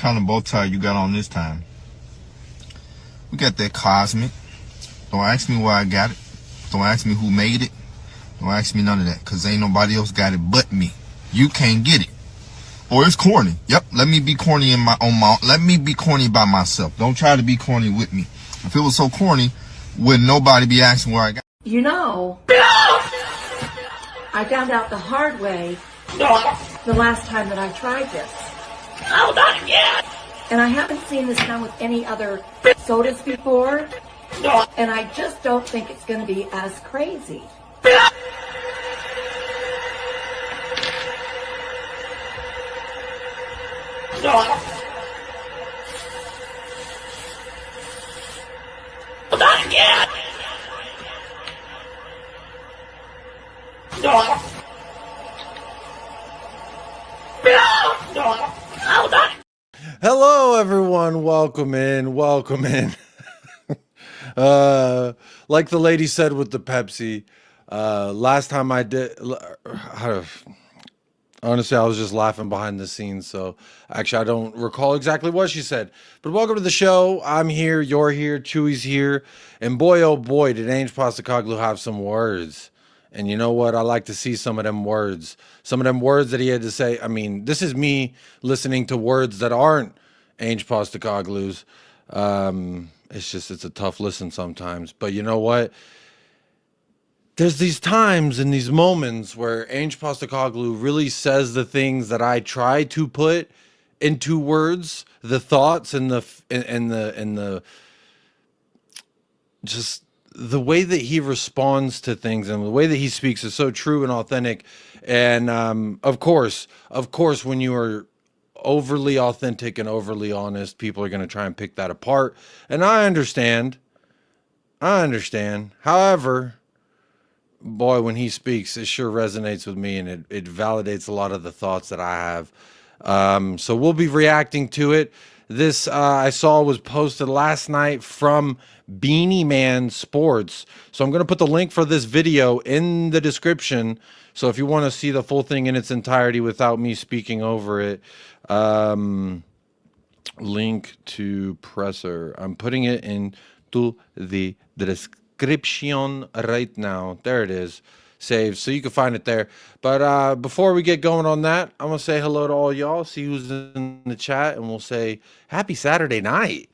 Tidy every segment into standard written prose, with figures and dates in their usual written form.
kind of bow tie you got on this time? We got that cosmic. Don't ask me where I got it. Don't ask me who made it. Don't ask me none of that, because ain't nobody else got it but me. You can't get it. Or it's corny. Yep, let me be corny let me be corny by myself. Don't try to be corny with me. If it was so corny, would nobody be asking where I got it? You know, I found out the hard way the last time that I tried this. Oh, not again! And I haven't seen this done with any other sodas before. And I just don't think it's going to be as crazy. Not again! Hello, everyone. Welcome in. Welcome in. Like the lady said with the Pepsi, last time I did, honestly, I was just laughing behind the scenes. So actually, I don't recall exactly what she said. But welcome to the show. I'm here. You're here. Chewy's here. And boy, oh boy, did Ange Postecoglou have some words. And you know what? I like to see some of them words. Some of them words that he had to say. I mean, this is me listening to words that aren't Ange Postecoglou's. It's a tough listen sometimes. But you know what? There's these times and these moments where Ange Postecoglou really says the things that I try to put into words, the thoughts and the just the way that he responds to things and the way that he speaks is so true and authentic. And of course, when you are overly authentic and overly honest, people are going to try and pick that apart. And I understand. However, boy, when he speaks, it sure resonates with me, and it validates a lot of the thoughts that I have. So we'll be reacting to it. This I saw was posted last night from Beanie Man Sports. So I'm going to put the link for this video in the description. So if you want to see the full thing in its entirety without me speaking over it, link to presser. I'm putting it into the description right now. There it is. Saved, so you can find it there. But before we get going on that, I'm gonna say hello to all y'all, see who's in the chat, and we'll say happy Saturday night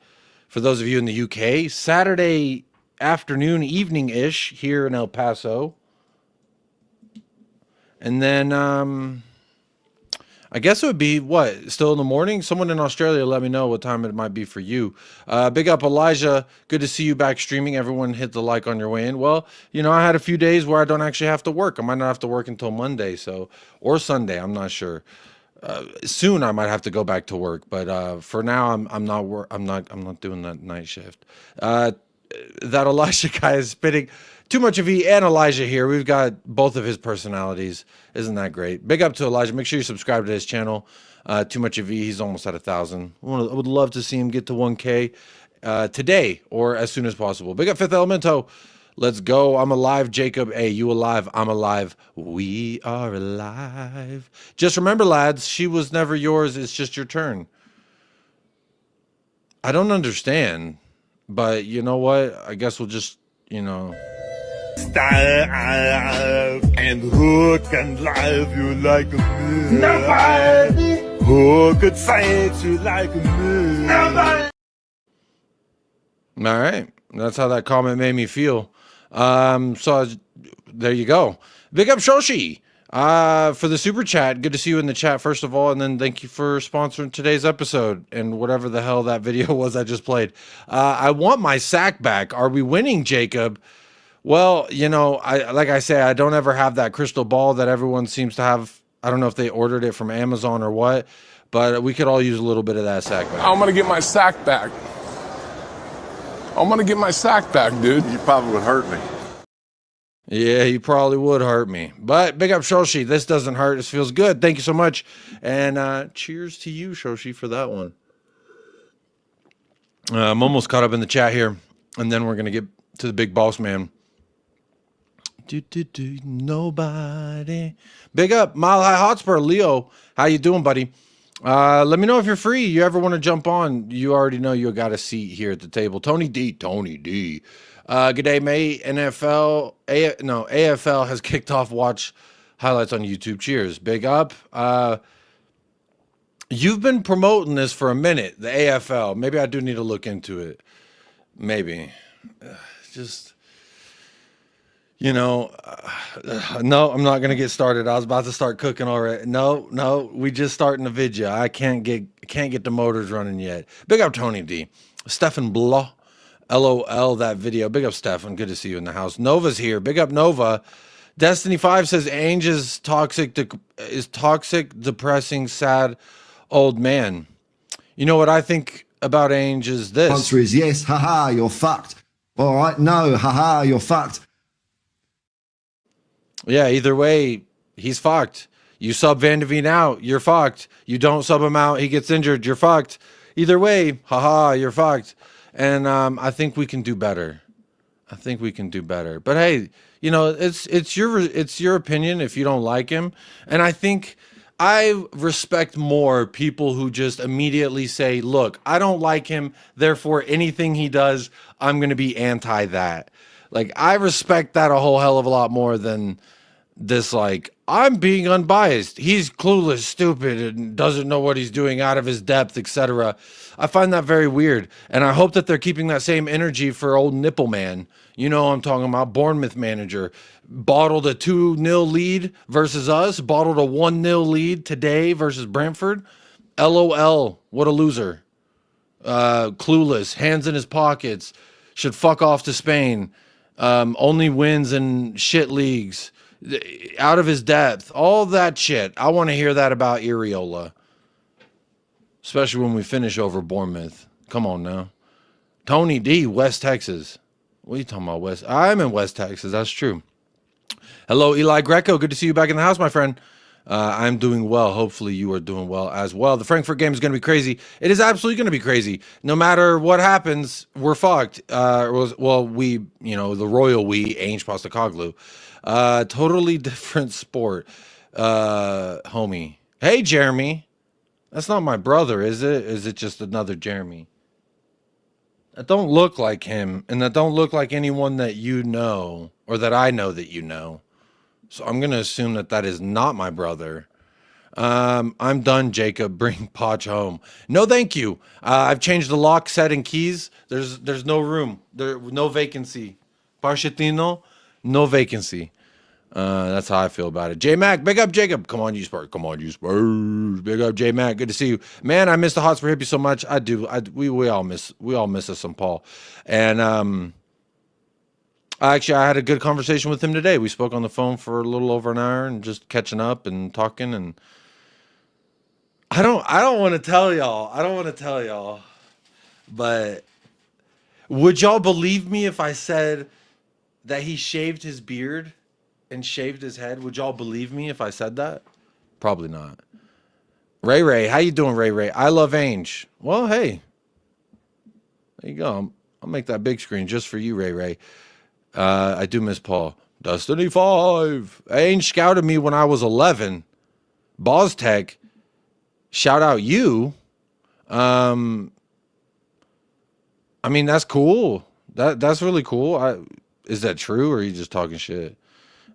for those of you in the UK. Saturday afternoon, evening-ish here in El Paso. And then I guess it would be, what, still in the morning? Someone in Australia let me know what time it might be for you. Big up, Elijah. Good to see you back streaming. Everyone hit the like on your way in. Well, you know, I had a few days where I don't actually have to work. I might not have to work until Monday, or Sunday. I'm not sure. Soon I might have to go back to work, but for now I'm not doing that night shift. That Elijah guy is spitting. Too much of E and Elijah here. We've got both of his personalities. Isn't that great? Big up to Elijah. Make sure you subscribe to his channel. Too much of E. He's almost at 1,000. I would love to see him get to 1K today or as soon as possible. Big up Fifth Elemento. Let's go. I'm alive, Jacob. Hey, you alive? I'm alive. We are alive. Just remember, lads, she was never yours. It's just your turn. I don't understand, but you know what? I guess we'll just, you know. Style and who can drive you like a man? Nobody. Who could fight you like a man? Nobody. All right, that's how that comment made me feel. So there you go. Big up Shoshi for the super chat. Good to see you in the chat, first of all, and then thank you for sponsoring today's episode and whatever the hell that video was I just played. I want my sack back. Are we winning, Jacob? Well, you know, like I say, I don't ever have that crystal ball that everyone seems to have. I don't know if they ordered it from Amazon or what, but we could all use a little bit of that sack back. I'm gonna get my sack back. I'm gonna get my sack back, dude. You probably would hurt me. Yeah, you probably would hurt me. But big up Shoshi. This doesn't hurt. This feels good. Thank you so much. And cheers to you, Shoshi, for that one. I'm almost caught up in the chat here. And then we're going to get to the big boss man. Nobody. Big up Mile High Hotspur. Leo, how you doing, buddy? Let me know if you're free. You ever want to jump on? You already know you got a seat here at the table. Tony D. Good day, mate. AFL has kicked off. Watch highlights on YouTube. Cheers. Big up. You've been promoting this for a minute, the AFL. Maybe I do need to look into it. Maybe. Just, no, I'm not going to get started. I was about to start cooking already. No, we just starting the video. I can't get the motors running yet. Big up Tony D. Stefan Blah. LOL that video. Big up Stefan. Good to see you in the house. Nova's here. Big up Nova. Destiny 5 says Ange is toxic, depressing, sad old man. You know what I think about Ange is this. Answer is yes. Haha, you're fucked. All right. No. Haha, you're fucked. Yeah, either way, he's fucked. You sub Van de Veen out, you're fucked. You don't sub him out, he gets injured, you're fucked. Either way, haha, you're fucked. And I think we can do better. But hey, it's your opinion if you don't like him. And I think I respect more people who just immediately say, look, I don't like him, therefore anything he does, I'm going to be anti that. Like, I respect that a whole hell of a lot more than this, like, I'm being unbiased. He's clueless, stupid, and doesn't know what he's doing, out of his depth, etc. I find that very weird. And I hope that they're keeping that same energy for old Nipple Man. You know I'm talking about. Bournemouth manager. Bottled a 2-0 lead versus us. Bottled a 1-0 lead today versus Brentford. LOL. What a loser. Clueless. Hands in his pockets. Should fuck off to Spain. Only wins in shit leagues. Out of his depth. All that shit. I want to hear that about Iriola. Especially when we finish over Bournemouth. Come on now. Tony D, West Texas. What are you talking about, West? I'm in West Texas. That's true. Hello, Eli Greco. Good to see you back in the house, my friend. I'm doing well. Hopefully you are doing well as well. The Frankfurt game is going to be crazy. It is absolutely going to be crazy. No matter what happens, we're fucked. The royal we, Ange Postecoglou. Totally different sport. Homie. Hey, Jeremy. That's not my brother, is it? Is it just another Jeremy? That don't look like him, and that don't look like anyone that you know, or that I know that you know. So I'm going to assume that is not my brother. I'm done, Jacob. Bring Poch home. No, thank you. I've changed the lock, set, and keys. There's no room. No vacancy. Parchetino, no vacancy. That's how I feel about it. J-Mac, big up Jacob. Come on, you Spurs. Big up J-Mac. Good to see you. Man, I miss the Hotspur Hippie so much. I do. We all miss us some Paul. And I had a good conversation with him today. We spoke on the phone for a little over an hour and just catching up and talking. And I don't want to tell y'all. But would y'all believe me if I said that he shaved his beard and shaved his head? Would y'all believe me if I said that? Probably not. Ray, how you doing, Ray? I love Ange. Well, hey, there you go. I'll make that big screen just for you, Ray. I do miss Paul. Destiny 5. Ange scouted me when I was 11. Boztech, shout out you. I mean, that's cool. That's really cool. Is that true, or are you just talking shit?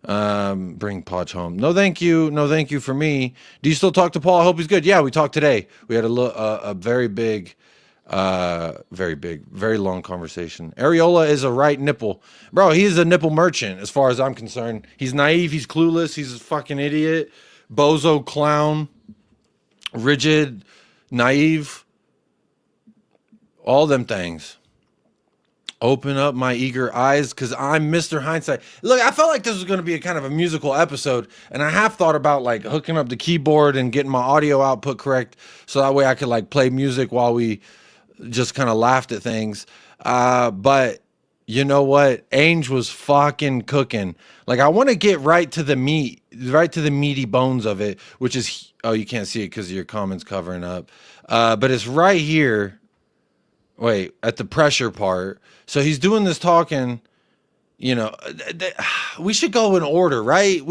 Bring Poch home. No, thank you for me. Do you still talk to Paul? I hope he's good. Yeah, we talked today. We had a very long conversation. Areola is a right nipple. Bro, he's a nipple merchant as far as I'm concerned. He's naive, he's clueless, he's a fucking idiot, bozo clown, rigid, naive, all them things. Open up my eager eyes, because I'm Mr. Hindsight. Look, I felt like this was going to be a kind of a musical episode, and I have thought about like hooking up the keyboard and getting my audio output correct, so that way I could like play music while we just kind of laughed at things. But you know what? Ange was fucking cooking. Like, I want to get right to the meaty bones of it, which is, oh, you can't see it because your comments covering up. But it's right here. Wait, at the pressure part. So he's doing this talking, You know, we should go in order, right?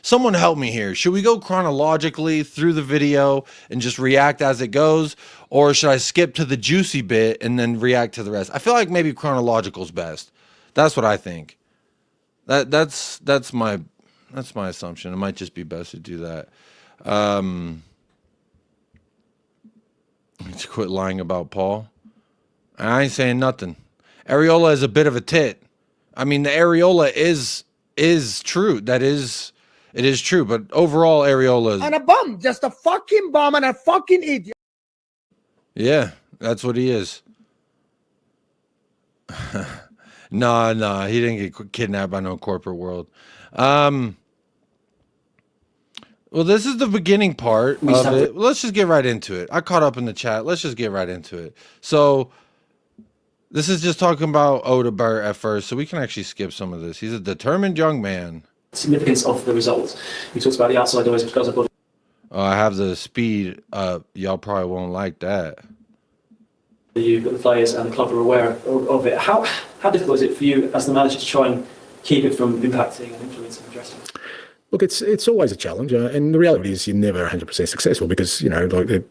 Someone help me here. Should we go chronologically through the video and just react as it goes, or should I skip to the juicy bit and then react to the rest? I feel like maybe chronological is best. That's what I think. That's my assumption. It might just be best to do that. To quit lying about Paul. I ain't saying nothing. Areola is a bit of a tit. I mean, the areola is true. It is true. But overall, areola is... And a bum, just a fucking bum and a fucking idiot. Yeah, that's what he is. Nah, he didn't get kidnapped by no corporate world. Well, this is the beginning part of it. Let's just get right into it. I caught up in the chat. Let's just get right into it. So... this is just talking about Odegaard at first, so we can actually skip some of this. He's a determined young man. Significance of the results. He talks about the outside noise, which goes above. Oh, I have the speed up. Y'all probably won't like that. You've got the players and the club are aware of it. How difficult is it for you as the manager to try and keep it from impacting and influencing the dressing room? Look, it's always a challenge, and the reality is you're never 100% successful because, you know, like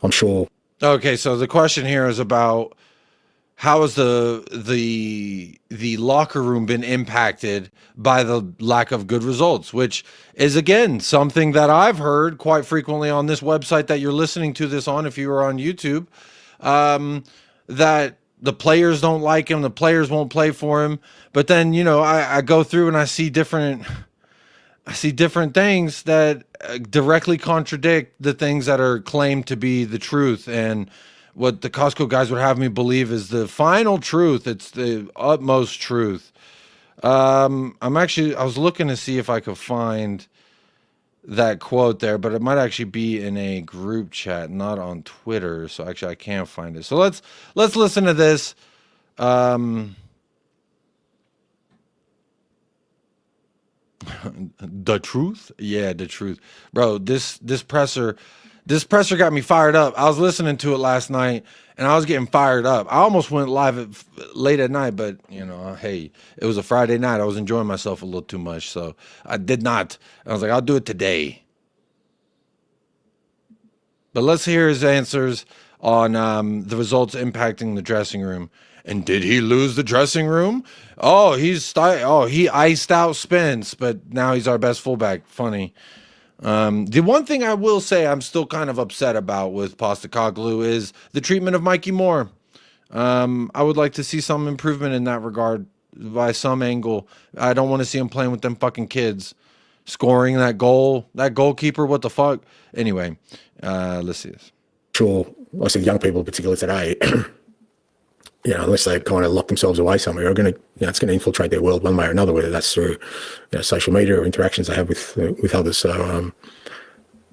I'm sure. Okay, so the question here is about how has the locker room been impacted by the lack of good results, which is, again, something that I've heard quite frequently on this website that you're listening to this on, if you are on YouTube, that the players don't like him, the players won't play for him. But then, you know, I go through and I see different things that directly contradict the things that are claimed to be the truth. And what the Costco guys would have me believe is the final truth. It's the utmost truth. I was looking to see if I could find that quote there, but it might actually be in a group chat, not on Twitter. So actually I can't find it. So let's listen to this. The truth? Yeah, the truth. Bro, this presser got me fired up. I was listening to it last night and I was getting fired up. I almost went live late at night, but you know, hey, it was a Friday night. I was enjoying myself a little too much, so I did not. I was like, I'll do it today. But let's hear his answers on the results impacting the dressing room. And did he lose the dressing room? Oh, he iced out Spence, but now he's our best fullback. Funny. The one thing I will say I'm still kind of upset about with Postecoglou is the treatment of Mikey Moore. I would like to see some improvement in that regard by some angle. I don't want to see him playing with them fucking kids. Scoring that goal. That goalkeeper, what the fuck? Anyway, let's see this. Sure, I said young people, particularly today, you know, unless they kind of lock themselves away somewhere, are going to, you know, it's going to infiltrate their world one way or another, whether that's through, you know, social media or interactions they have with others. So,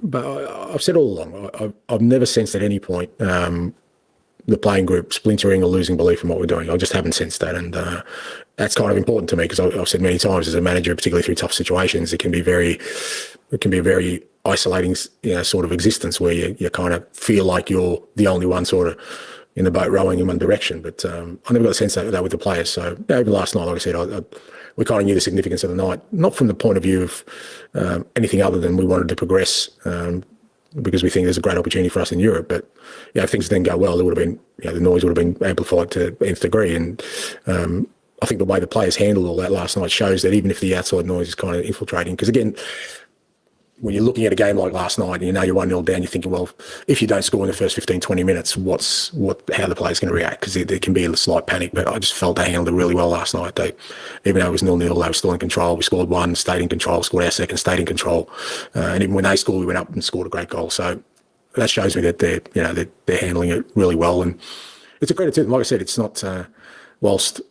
but I've said all along, I've never sensed at any point the playing group splintering or losing belief in what we're doing. I just haven't sensed that, and that's kind of important to me because I've said many times as a manager, particularly through tough situations, it can be a very isolating, you know, sort of existence where you kind of feel like you're the only one sort of in the boat rowing in one direction. But I never got a sense of that with the players. So over last night, like I said, we kind of knew the significance of the night, not from the point of view of anything other than we wanted to progress because we think there's a great opportunity for us in Europe. But if things didn't go well, there would have been, you know, the noise would have been amplified to the nth degree. And I think the way the players handled all that last night shows that even if the outside noise is kind of infiltrating, because again, when you're looking at a game like last night and you know you're 1-0 down, you're thinking, well, if you don't score in the first 15, 20 minutes, how the players going to react? Because there can be a slight panic, but I just felt they handled it really well last night. Even though it was 0-0, they were still in control. We scored one, stayed in control, scored our second, stayed in control. And even when they scored, we went up and scored a great goal. So that shows me that they're handling it really well. And it's a credit to them. Like I said, it's not whilst...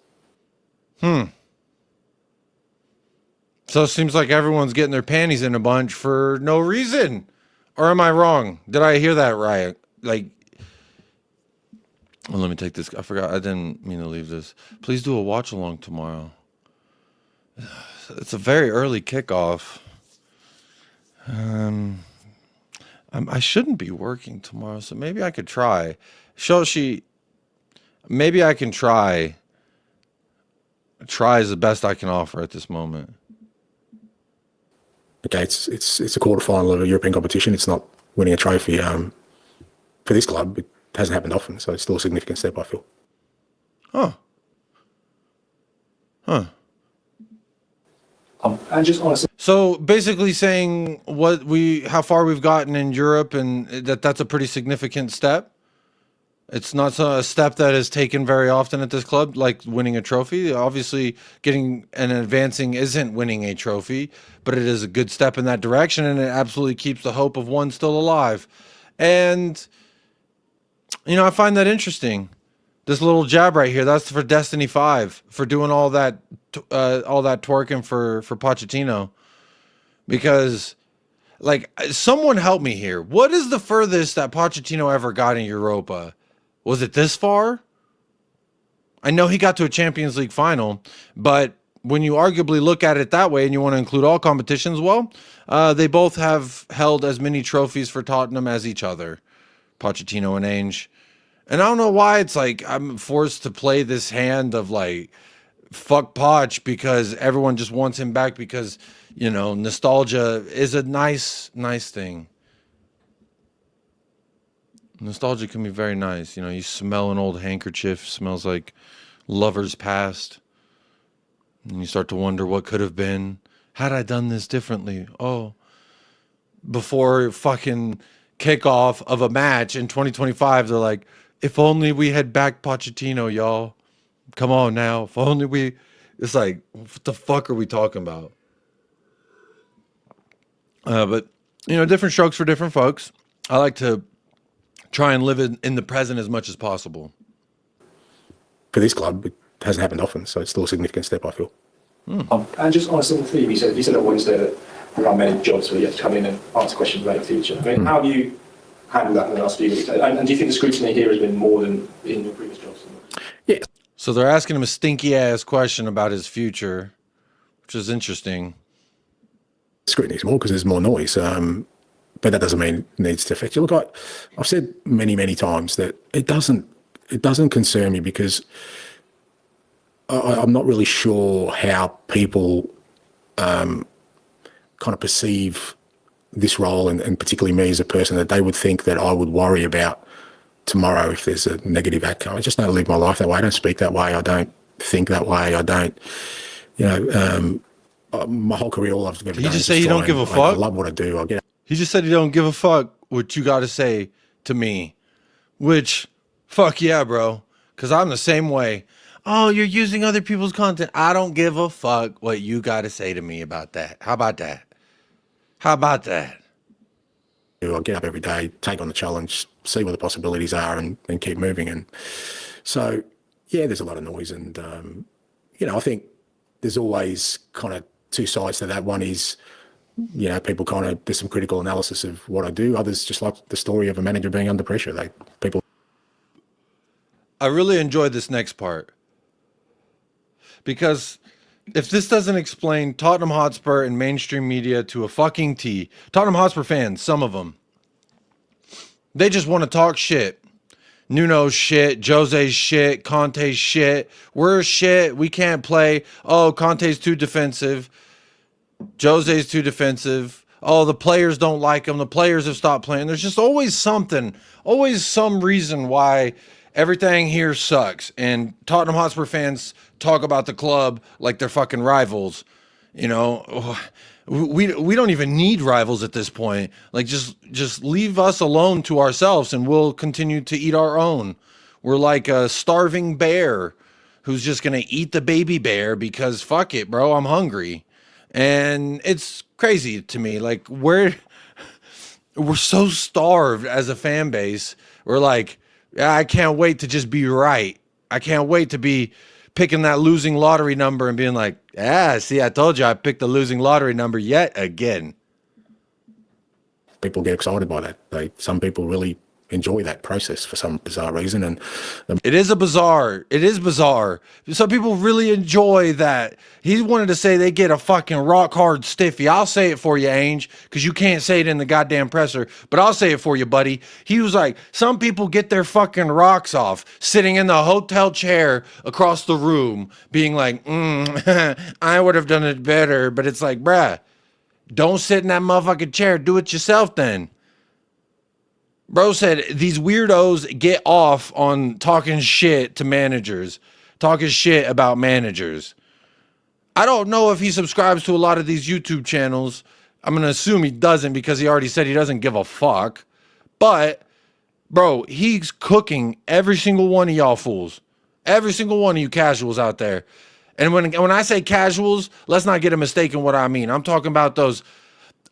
So it seems like everyone's getting their panties in a bunch for no reason. Or am I wrong? Did I hear that right? Like, well, let me take this. I forgot. I didn't mean to leave this. Please do a watch along tomorrow. It's a very early kickoff. I shouldn't be working tomorrow, so maybe I could try. Maybe I can try try is the best I can offer at this moment. Okay, it's a quarterfinal of a European competition. It's not winning a trophy. For this club, it hasn't happened often, so it's still a significant step, I feel. Huh. And just honestly, so basically saying how far we've gotten in Europe, and that's a pretty significant step. It's not a step that is taken very often at this club, like winning a trophy. Obviously, getting and advancing isn't winning a trophy, but it is a good step in that direction, and it absolutely keeps the hope of one still alive. And, I find that interesting. This little jab right here, that's for Destiny 5, for doing all that twerking for Pochettino. Because, someone help me here. What is the furthest that Pochettino ever got in Europa? Was it this far? I know he got to a Champions League final, but when you arguably look at it that way and you want to include all competitions, well, they both have held as many trophies for Tottenham as each other, Pochettino and Ange. And I don't know why it's I'm forced to play this hand of fuck Poch because everyone just wants him back because, nostalgia is a nice thing. Nostalgia can be very nice. You smell an old handkerchief, smells like lovers past. And you start to wonder what could have been. Had I done this differently? Oh, before fucking kickoff of a match in 2025, they're like, if only we had backed Pochettino, y'all. Come on now. If only we... It's like, what the fuck are we talking about? But, different strokes for different folks. I like to try and live in the present as much as possible. For this club, it hasn't happened often, so it's still a significant step, I feel. and just on a simple theme, you said on Wednesday that there are many jobs where you have to come in and answer questions about the future. I mean, how have you handled that in the last few weeks? And do you think the scrutiny here has been more than in your previous jobs? Yeah. So they're asking him a stinky ass question about his future, which is interesting. Scrutiny is more because there's more noise. But that doesn't mean it needs to affect you. Look, I've said many, many times that it doesn't concern me because I'm not really sure how people kind of perceive this role, and particularly me as a person, that they would think that I would worry about tomorrow if there's a negative outcome. I just don't live my life that way. I don't speak that way. I don't think that way. I don't, my whole career, all I've ever done. Did you just say you don't give a fuck? I love what I do. He just said he don't give a fuck what you got to say to me, which, fuck yeah, bro, because I'm the same way. Oh, you're using other people's content. I don't give a fuck what you got to say to me about that. How about that? How about that? I get up every day, take on the challenge, see what the possibilities are, and keep moving. And so, yeah, there's a lot of noise. And, I think there's always kind of two sides to that. One is, people kind of, there's some critical analysis of what I do. Others just like the story of a manager being under pressure. I really enjoyed this next part because if this doesn't explain Tottenham Hotspur and mainstream media to a fucking T, Tottenham Hotspur fans, some of them, they just want to talk shit. Nuno's shit, Jose's shit, Conte's shit. We're shit. We can't play. Oh, Conte's too defensive. Jose's too defensive. Oh, the players don't like him. The players have stopped playing. There's just always something, always some reason why everything here sucks. And Tottenham Hotspur fans talk about the club like they're fucking rivals. We don't even need rivals at this point. Just leave us alone to ourselves and we'll continue to eat our own. We're like a starving bear who's just going to eat the baby bear because fuck it, bro, I'm hungry. And it's crazy to me. We're so starved as a fan base. We're like, I can't wait to just be right. I can't wait to be picking that losing lottery number and being like, see, I told you I picked the losing lottery number yet again. People get excited by that. Some people really enjoy that process for some bizarre reason. And It is bizarre. Some people really enjoy that. He wanted to say they get a fucking rock hard stiffy. I'll say it for you, Ange, because you can't say it in the goddamn presser, but I'll say it for you, buddy. He was like, some people get their fucking rocks off sitting in the hotel chair across the room being like, I would have done it better. But it's like, bruh, don't sit in that motherfucking chair. Do it yourself then. Bro said these weirdos get off on talking shit to managers, talking shit about managers. I don't know if he subscribes to a lot of these YouTube channels. I'm going to assume he doesn't because he already said he doesn't give a fuck. But, bro, he's cooking every single one of y'all fools. Every single one of you casuals out there. And when I say casuals, let's not get a mistake in what I mean. I'm talking about those,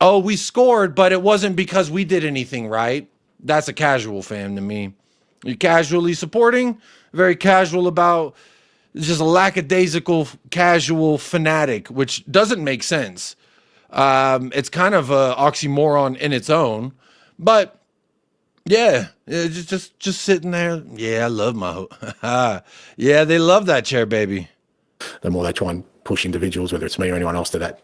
oh, we scored, but it wasn't because we did anything right. That's a casual fan to me. You're casually supporting, very casual about just a lackadaisical casual fanatic, which doesn't make sense. It's kind of a oxymoron in its own, but yeah, just sitting there. Yeah, I love my yeah, they love that chair, baby. The more they try and push individuals, whether it's me or anyone else, to that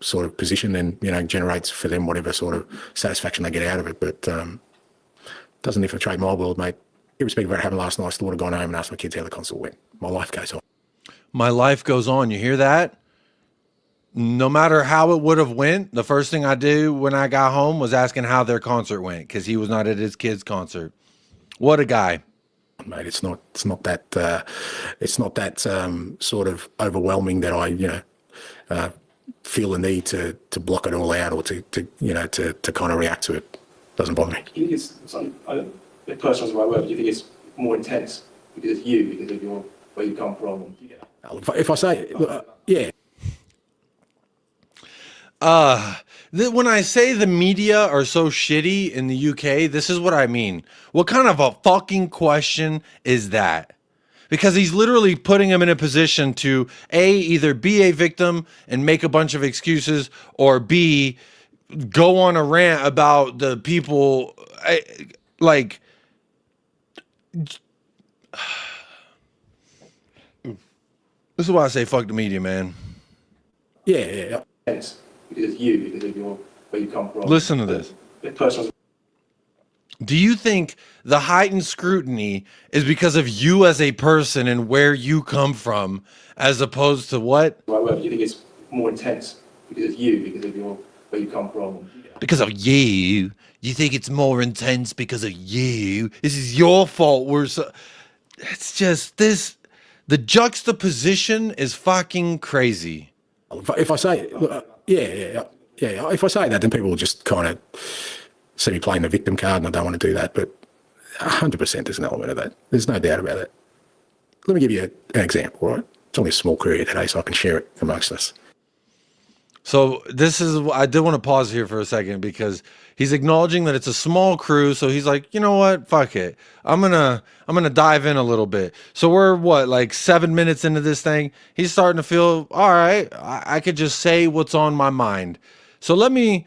sort of position, then, you know, generates for them whatever sort of satisfaction they get out of it. But doesn't infiltrate my world, mate. Irrespective of what happened last night, I still would have gone home and asked my kids how the concert went. My life goes on. My life goes on. You hear that? No matter how it would have went, the first thing I do when I got home was asking how their concert went, because he was not at his kid's concert. What a guy. Mate, it's not that sort of overwhelming that I, you know, feel the need to block it all out or to kind of react to it. Doesn't bother me. Do you think it's something, personal is the right word, but do you think it's more intense because it's you, because of your, where you come from? If I say, yeah. When I say the media are so shitty in the UK, this is what I mean. What kind of a fucking question is that? Because he's literally putting him in a position to A, either be a victim and make a bunch of excuses, or B, go on a rant about the people, like, this is why I say fuck the media, man. Yeah. Because it's you, because of your, where you come from. Listen to this. Personal. Do you think the heightened scrutiny is because of you as a person and where you come from, as opposed to what? Right word, do you think it's more intense because it's you, because of your, where you come from? Because of you. You think it's more intense because of you. This is your fault. It's just this. The juxtaposition is fucking crazy. If I say, yeah. If I say that, then people will just kind of see me playing the victim card, and I don't want to do that. But 100% there's an element of that. There's no doubt about it. Let me give you an example, right? It's only a small career today, so I can share it amongst us. So I did want to pause here for a second because he's acknowledging that it's a small crew. So he's like, you know what? Fuck it. I'm going to dive in a little bit. So we're like 7 minutes into this thing. He's starting to feel, all right, I could just say what's on my mind. So let me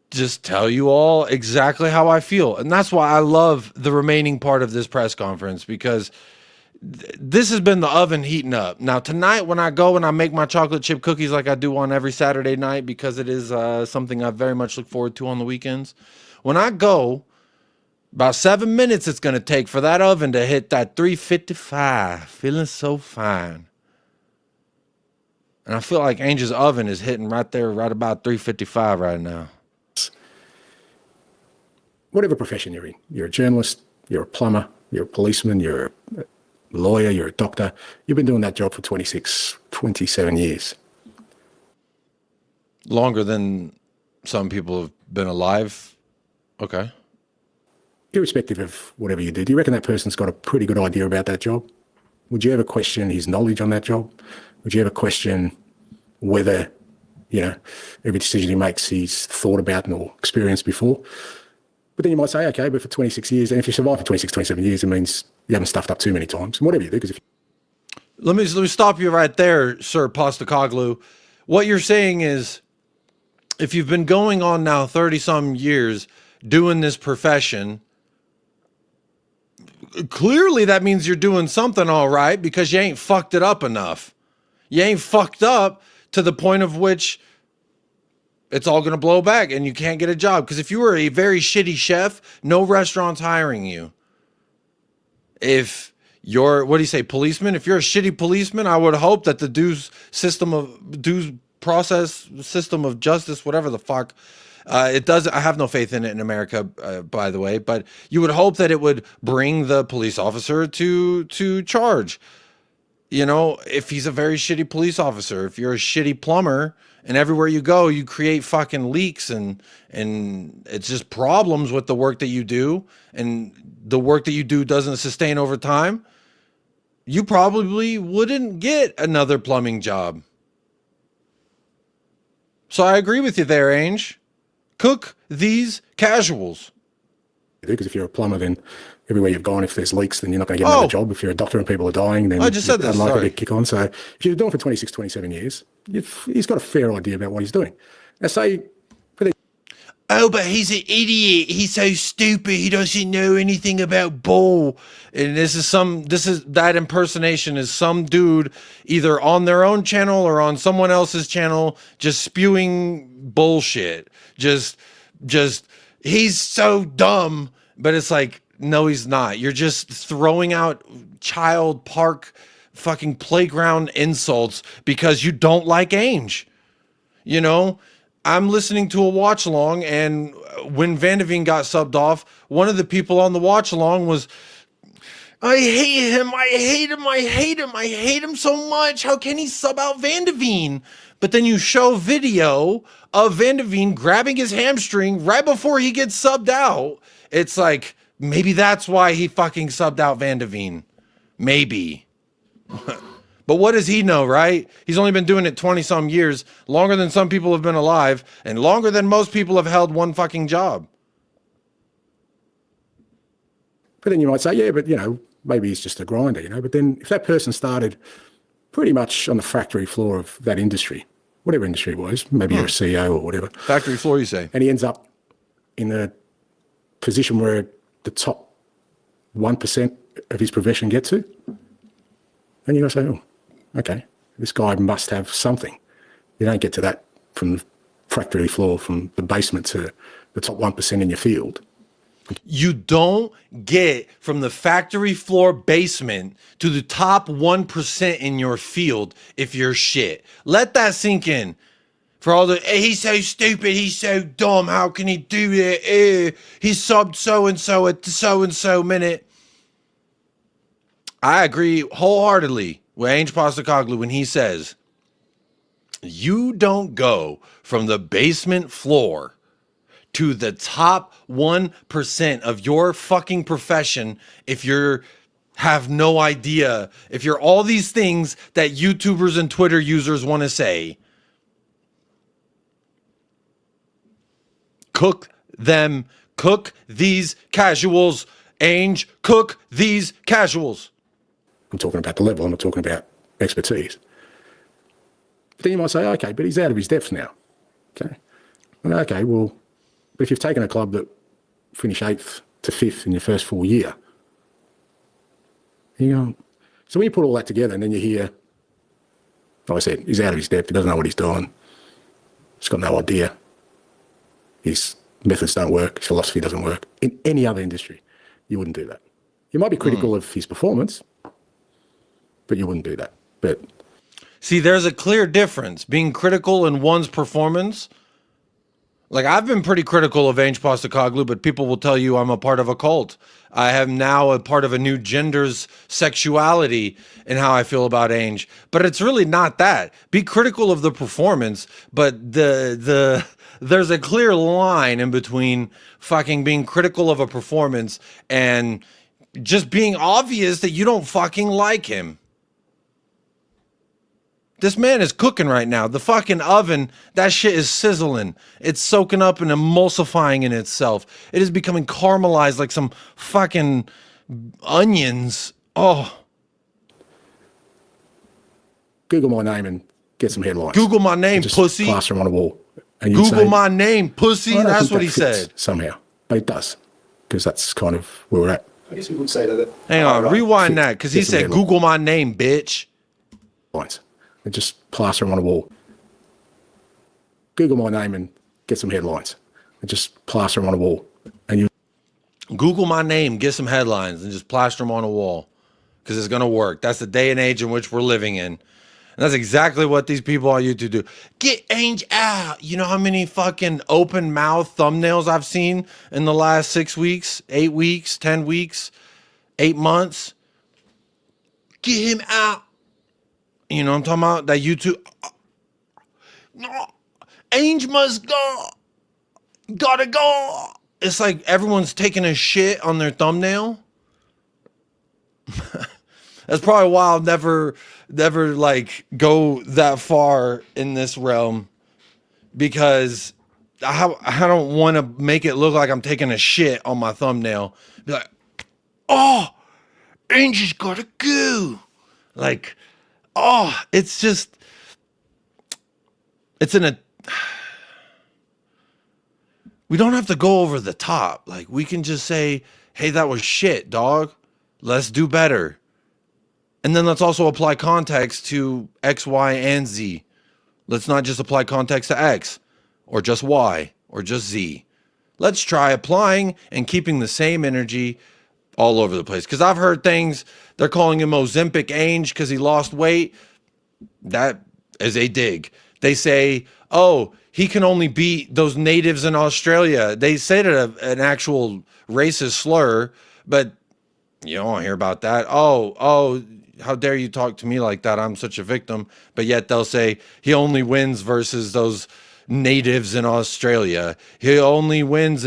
just tell you all exactly how I feel. And that's why I love the remaining part of this press conference, because this has been the oven heating up. Now, tonight when I go and I make my chocolate chip cookies like I do on every Saturday night, because it is something I very much look forward to on the weekends. When I go, about 7 minutes it's going to take for that oven to hit that 355. Feeling so fine. And I feel like Ange's oven is hitting right there, right about 355 right now. Whatever profession you're in, you're a journalist, you're a plumber, you're a policeman, you're a lawyer, you're a doctor. You've been doing that job for 27 years. Longer than some people have been alive. Okay. Irrespective of whatever you do you reckon that person's got a pretty good idea about that job? Would you ever question his knowledge on that job? Would you ever question whether, every decision he makes he's thought about or experienced before? But then you might say, okay, but for 26 years, and if you survive for 26, 27 years, it means you haven't stuffed up too many times, and whatever you do. Because let me stop you right there, Sir Postecoglou. What you're saying is, if you've been going on now 30-some years doing this profession, clearly that means you're doing something all right, because you ain't fucked it up enough. You ain't fucked up to the point of which it's all going to blow back and you can't get a job. Because if you were a very shitty chef, no restaurant's hiring you. If you're, what do you say, policeman? If you're a shitty policeman, I would hope that the dues process system of justice, whatever the fuck, it does. I have no faith in it in America, by the way, but you would hope that it would bring the police officer to charge. You know, if he's a very shitty police officer, if you're a shitty plumber, and everywhere you go, you create fucking leaks and it's just problems with the work that you do, and the work that you do doesn't sustain over time, you probably wouldn't get another plumbing job. So I agree with you there, Ange. Cook these casuals. Because if you're a plumber, then everywhere you've gone, if there's leaks, then you're not going to get another job. If you're a doctor and people are dying, then I just said that. Unlikely to kick on. So if you're doing it for 26, 27 years, he's got a fair idea about what he's doing. Now say, oh, but he's an idiot. He's so stupid. He doesn't know anything about bull. And that impersonation is some dude either on their own channel or on someone else's channel just spewing bullshit. Just he's so dumb, but it's like, no, he's not. You're just throwing out child park fucking playground insults because you don't like Ange. You know, I'm listening to a watch along, and when Van de Veen got subbed off, one of the people on the watch along was, I hate him. I hate him. I hate him. I hate him so much. How can he sub out Van de Veen? But then you show video of Van de Veen grabbing his hamstring right before he gets subbed out. It's like, maybe that's why he fucking subbed out Van de Veen. Maybe. But what does he know, right? He's only been doing it 20-some years, longer than some people have been alive, and longer than most people have held one fucking job. But then you might say, yeah, but, you know, maybe he's just a grinder, you know. But then if that person started pretty much on the factory floor of that industry, whatever industry it was, maybe you're a CEO or whatever. Factory floor, you say. And he ends up in a position where the top 1% of his profession get to, and you got to say, oh, okay, this guy must have something. You don't get to that from the factory floor, from the basement to the top 1% in your field. You don't get from the factory floor basement to the top 1% in your field if you're shit. Let that sink in. For all the, he's so stupid, he's so dumb, how can he do it? He subbed so-and-so at so-and-so minute. I agree wholeheartedly with Ange Postecoglou when he says, you don't go from the basement floor to the top 1% of your fucking profession if you're have no idea, if you're all these things that YouTubers and Twitter users want to say. Cook these casuals, Ange, cook these casuals. I'm talking about the level, I'm not talking about expertise. But then you might say, okay, but he's out of his depth now. Okay. Well, okay, well, but if you've taken a club that finished 8th to 5th in your first full year, you know, so when you put all that together and then you hear, like I said, he's out of his depth, he doesn't know what he's doing, he's got no idea, his methods don't work, his philosophy doesn't work. In any other industry, you wouldn't do that. You might be critical of his performance, but you wouldn't do that. But see, there's a clear difference being critical in one's performance. Like, I've been pretty critical of Ange Postecoglou, but people will tell you I'm a part of a cult. I am now a part of a new gender's sexuality in how I feel about Ange. But it's really not that. Be critical of the performance, but there's a clear line in between fucking being critical of a performance and just being obvious that you don't fucking like him. This man is cooking right now. The fucking oven, that shit is sizzling. It's soaking up and emulsifying in itself. It is becoming caramelized like some fucking onions. Oh. Google my name and get some headlines. Google my name, just pussy. Plaster them on a wall. And Google my name, pussy. Well, that's what he said. Somehow. but it does, because that's kind of where we're at. I guess we would say that. Hang on, rewind that, because he said, Google my name, bitch. Lines. And just plaster them on a wall. Google my name and get some headlines. And just plaster them on a wall. And you Google my name, get some headlines, and just plaster them on a wall. Because it's going to work. That's the day and age in which we're living in. And that's exactly what these people on YouTube do. Get Ange out. You know how many fucking open mouth thumbnails I've seen in the last 6 weeks, 8 weeks, 10 weeks, 8 months? Get him out. You know what I'm talking about? That YouTube. No. Ange must go. Gotta go. It's like everyone's taking a shit on their thumbnail. That's probably why I'll never like go that far in this realm, because I don't want to make it look like I'm taking a shit on my thumbnail. Be like, oh, Ange's gotta go. Like, oh, it's just, we don't have to go over the top. Like, we can just say, hey, that was shit, dog. Let's do better. And then let's also apply context to X, Y, and Z. Let's not just apply context to X, or just Y, or just Z. Let's try applying and keeping the same energy all over the place. Because I've heard things, they're calling him Ozempic Ange because he lost weight. That is a dig. They say, oh, he can only beat those natives in Australia. They said it an actual racist slur, but you don't hear about that. Oh, how dare you talk to me like that? I'm such a victim. But yet they'll say he only wins versus those natives in Australia. He only wins.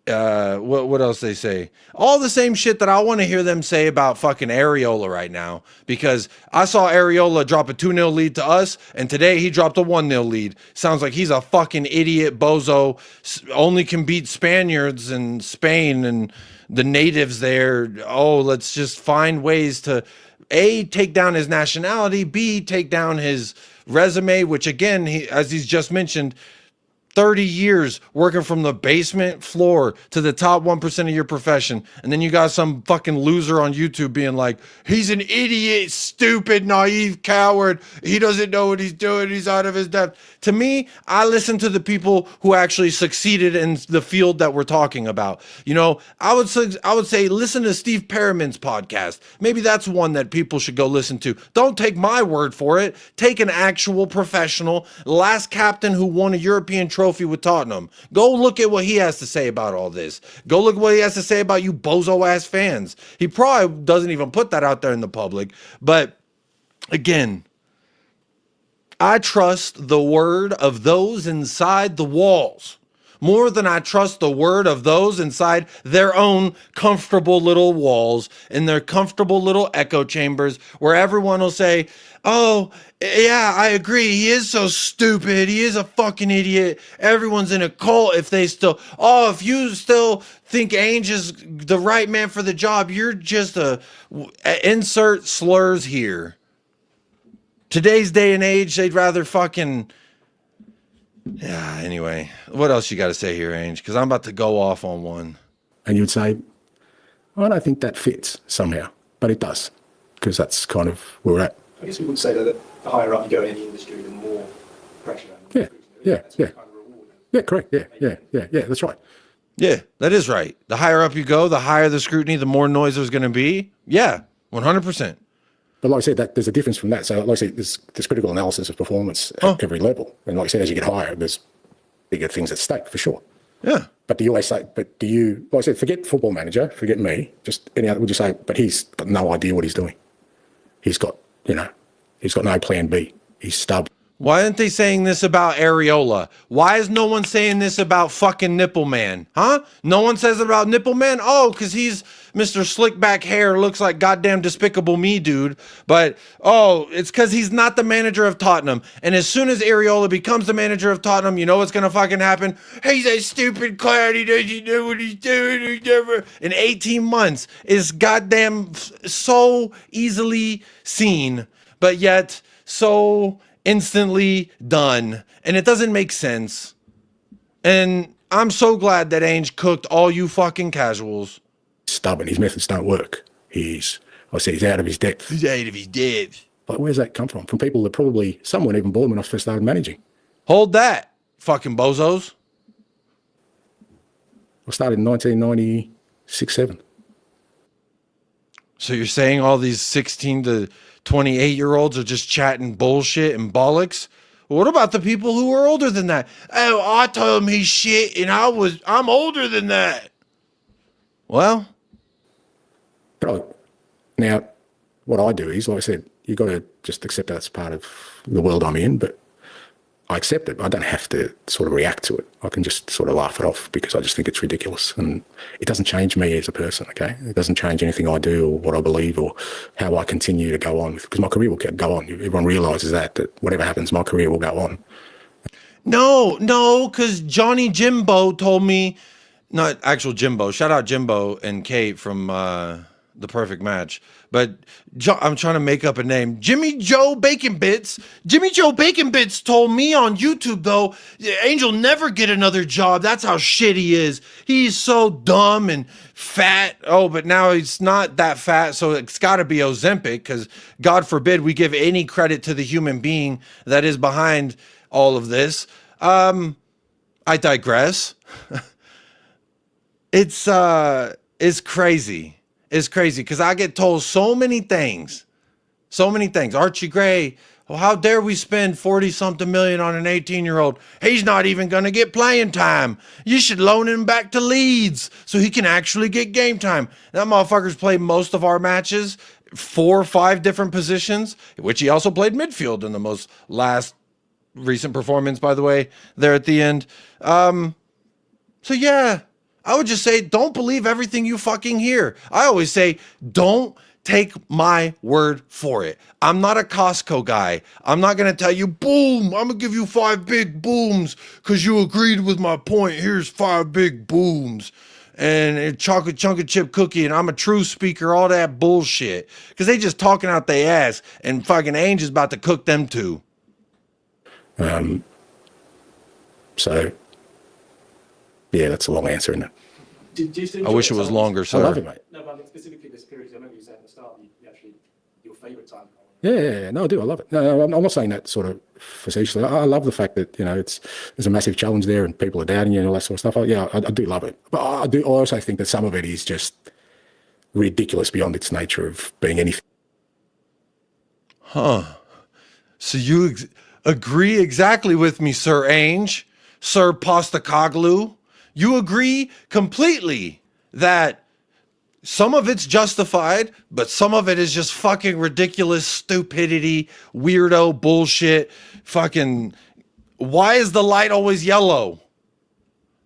What else they say? All the same shit that I want to hear them say about fucking Areola right now. Because I saw Areola drop a 2-0 lead to us, and today he dropped a 1-0 lead. Sounds like he's a fucking idiot bozo. Only can beat Spaniards in Spain and the natives there. Oh, let's just find ways to A, take down his nationality, B, take down his resume, which again, as he's just mentioned, 30 years working from the basement floor to the top 1% of your profession. And then you got some fucking loser on YouTube being like, he's an idiot, stupid, naive coward. He doesn't know what he's doing. He's out of his depth. To me, I listen to the people who actually succeeded in the field that we're talking about. You know, I would say listen to Steve Perriman's podcast. Maybe that's one that people should go listen to. Don't take my word for it. Take an actual professional, last captain who won a European trophy with Tottenham. Go look at what he has to say about all this. Go look at what he has to say about you bozo ass fans. He probably doesn't even put that out there in the public. But again, I trust the word of those inside the walls more than I trust the word of those inside their own comfortable little walls, in their comfortable little echo chambers, where everyone will say, oh, yeah, I agree. He is so stupid. He is a fucking idiot. Everyone's in a cult if you still think Ange is the right man for the job, you're just insert slurs here. Today's day and age, they'd rather fucking... Yeah, anyway. What else you got to say here, Ange? Because I'm about to go off on one. And you'd say, I don't think that fits somehow. But it does. Because that's kind of where we're at. I guess we would say that the higher up you go in the industry, the more pressure. Yeah, correct. Yeah, that's right. Yeah, that is right. The higher up you go, the higher the scrutiny, the more noise there's going to be. Yeah, 100%. But like I said, there's a difference from that. So like I said, there's critical analysis of performance at every level. And like I said, as you get higher, there's bigger things at stake for sure. Yeah. But do you always say, like I said, forget football manager, forget me, just any other, would you say, but he's got no idea what he's doing. He's got no plan B. He's stubbed. Why aren't they saying this about Areola? Why is no one saying this about fucking Nipple Man? Huh? No one says it about Nipple Man? Oh, because he's Mr. Slick Back Hair, looks like goddamn Despicable Me dude. But, it's because he's not the manager of Tottenham. And as soon as Areola becomes the manager of Tottenham, you know what's going to fucking happen? He's a stupid clown. He doesn't know what he's doing. He never... In 18 months is goddamn so easily seen, but yet so... instantly done, and it doesn't make sense. And I'm so glad that Ange cooked all you fucking casuals. Stubborn. His methods don't work. He's out of his depth. He's out of his depth. But where's that come from? From people that probably, some weren't even born when I first started managing. Hold that, fucking bozos. I started in 1996, 7. So you're saying all these 16 to 28-year-olds are just chatting bullshit and bollocks? What about the people who are older than that? Oh, I told him he's shit and I'm older than that. Well. Now, what I do is, like I said, you got to just accept that's part of the world I'm in, but I accept it. I don't have to sort of react to it. I can just sort of laugh it off because I just think it's ridiculous. And it doesn't change me as a person, okay? It doesn't change anything I do or what I believe or how I continue to go on, because my career will go on. Everyone realises that whatever happens, my career will go on. No, because Johnny Jimbo told me, not actual Jimbo, shout out Jimbo and Kate from The Perfect Match, but I'm trying to make up a name. Jimmy Joe Bacon Bits. Jimmy Joe Bacon Bits told me on YouTube, though, Angel never get another job. That's how shit he is. He's so dumb and fat. Oh, but now he's not that fat, so it's got to be Ozempic, because God forbid we give any credit to the human being that is behind all of this. I digress. It's crazy. It's crazy because I get told so many things. Archie Gray, well, how dare we spend 40-something million on an 18-year-old? He's not even going to get playing time. You should loan him back to Leeds so he can actually get game time. That motherfucker's played most of our matches, 4 or 5 different positions, which he also played midfield in the most last recent performance, by the way, there at the end. So yeah, I would just say, don't believe everything you fucking hear. I always say, don't take my word for it. I'm not a Costco guy. I'm not going to tell you, boom, I'm going to give you 5 big booms because you agreed with my point. Here's 5 big booms and a chocolate chunk of chip cookie and I'm a true speaker, all that bullshit. Because they just talking out their ass and fucking Ange is about to cook them too. So, yeah, that's a long answer, isn't it? I wish it was longer, sir. I love it, mate. No, but I mean, specifically this period, I remember you saying at the start, your favourite time. Yeah, no, I do. I love it. No, I'm not saying that sort of facetiously. I love the fact that, there's a massive challenge there and people are doubting you and all that sort of stuff. I do love it. But I also think that some of it is just ridiculous beyond its nature of being anything. Huh. So you agree exactly with me, Sir Ange, Sir Postecoglou. You agree completely that some of it's justified, but some of it is just fucking ridiculous stupidity, weirdo bullshit. Fucking, why is the light always yellow?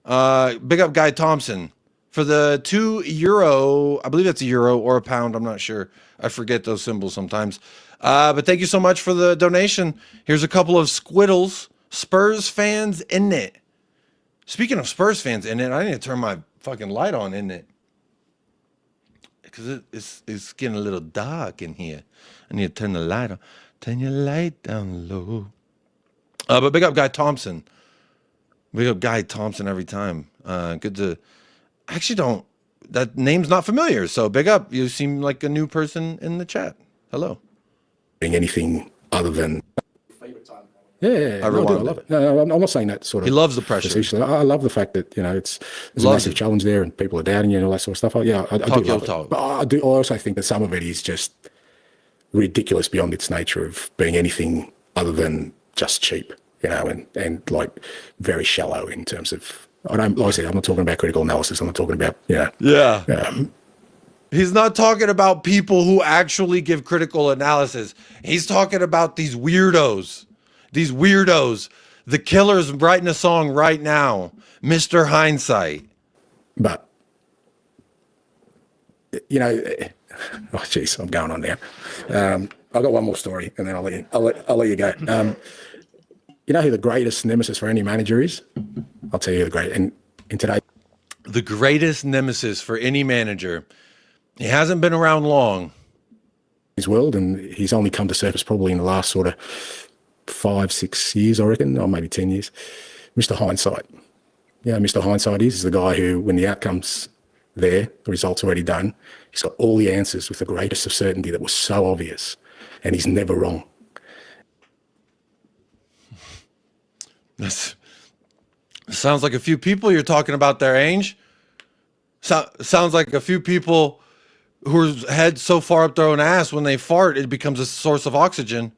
Big up Guy Thompson for the €2. I believe that's €1 or a pound. I'm not sure. I forget those symbols sometimes. But thank you so much for the donation. Here's a couple of squiddles. Spurs fans in it. Speaking of Spurs fans in it, I need to turn my fucking light on in it. Because it's getting a little dark in here. I need to turn the light on. Turn your light down low. But big up Guy Thompson. Big up Guy Thompson every time. Good to... Actually don't... That name's not familiar, so big up. You seem like a new person in the chat. Hello. Being anything other than... Yeah, I love it. No, I'm not saying that sort of... He loves the pressure. I love the fact that, there's a massive challenge there and people are doubting you and all that sort of stuff. I do love it. But I also think that some of it is just ridiculous beyond its nature of being anything other than just cheap, and like very shallow in terms of... like I said, I'm not talking about critical analysis. I'm not talking about, Yeah. He's not talking about people who actually give critical analysis. He's talking about these weirdos. These weirdos. The Killer's writing a song right now. Mr. Hindsight. But, oh, jeez, I'm going on now. I've got one more story, and then I'll let you go. You know who the greatest nemesis for any manager is? I'll tell you the great. And in today, the greatest nemesis for any manager. He hasn't been around long. His world, and he's only come to surface probably in the last sort of 5-6 years, I reckon, or maybe 10 years. Mr. Hindsight. Mr. Hindsight is the guy who, when the outcome's there, the result's already done, he's got all the answers with the greatest of certainty that was so obvious, and he's never wrong. That's sounds like a few people you're talking about there, Ange. Sounds like a few people whose head so far up their own ass when they fart it becomes a source of oxygen.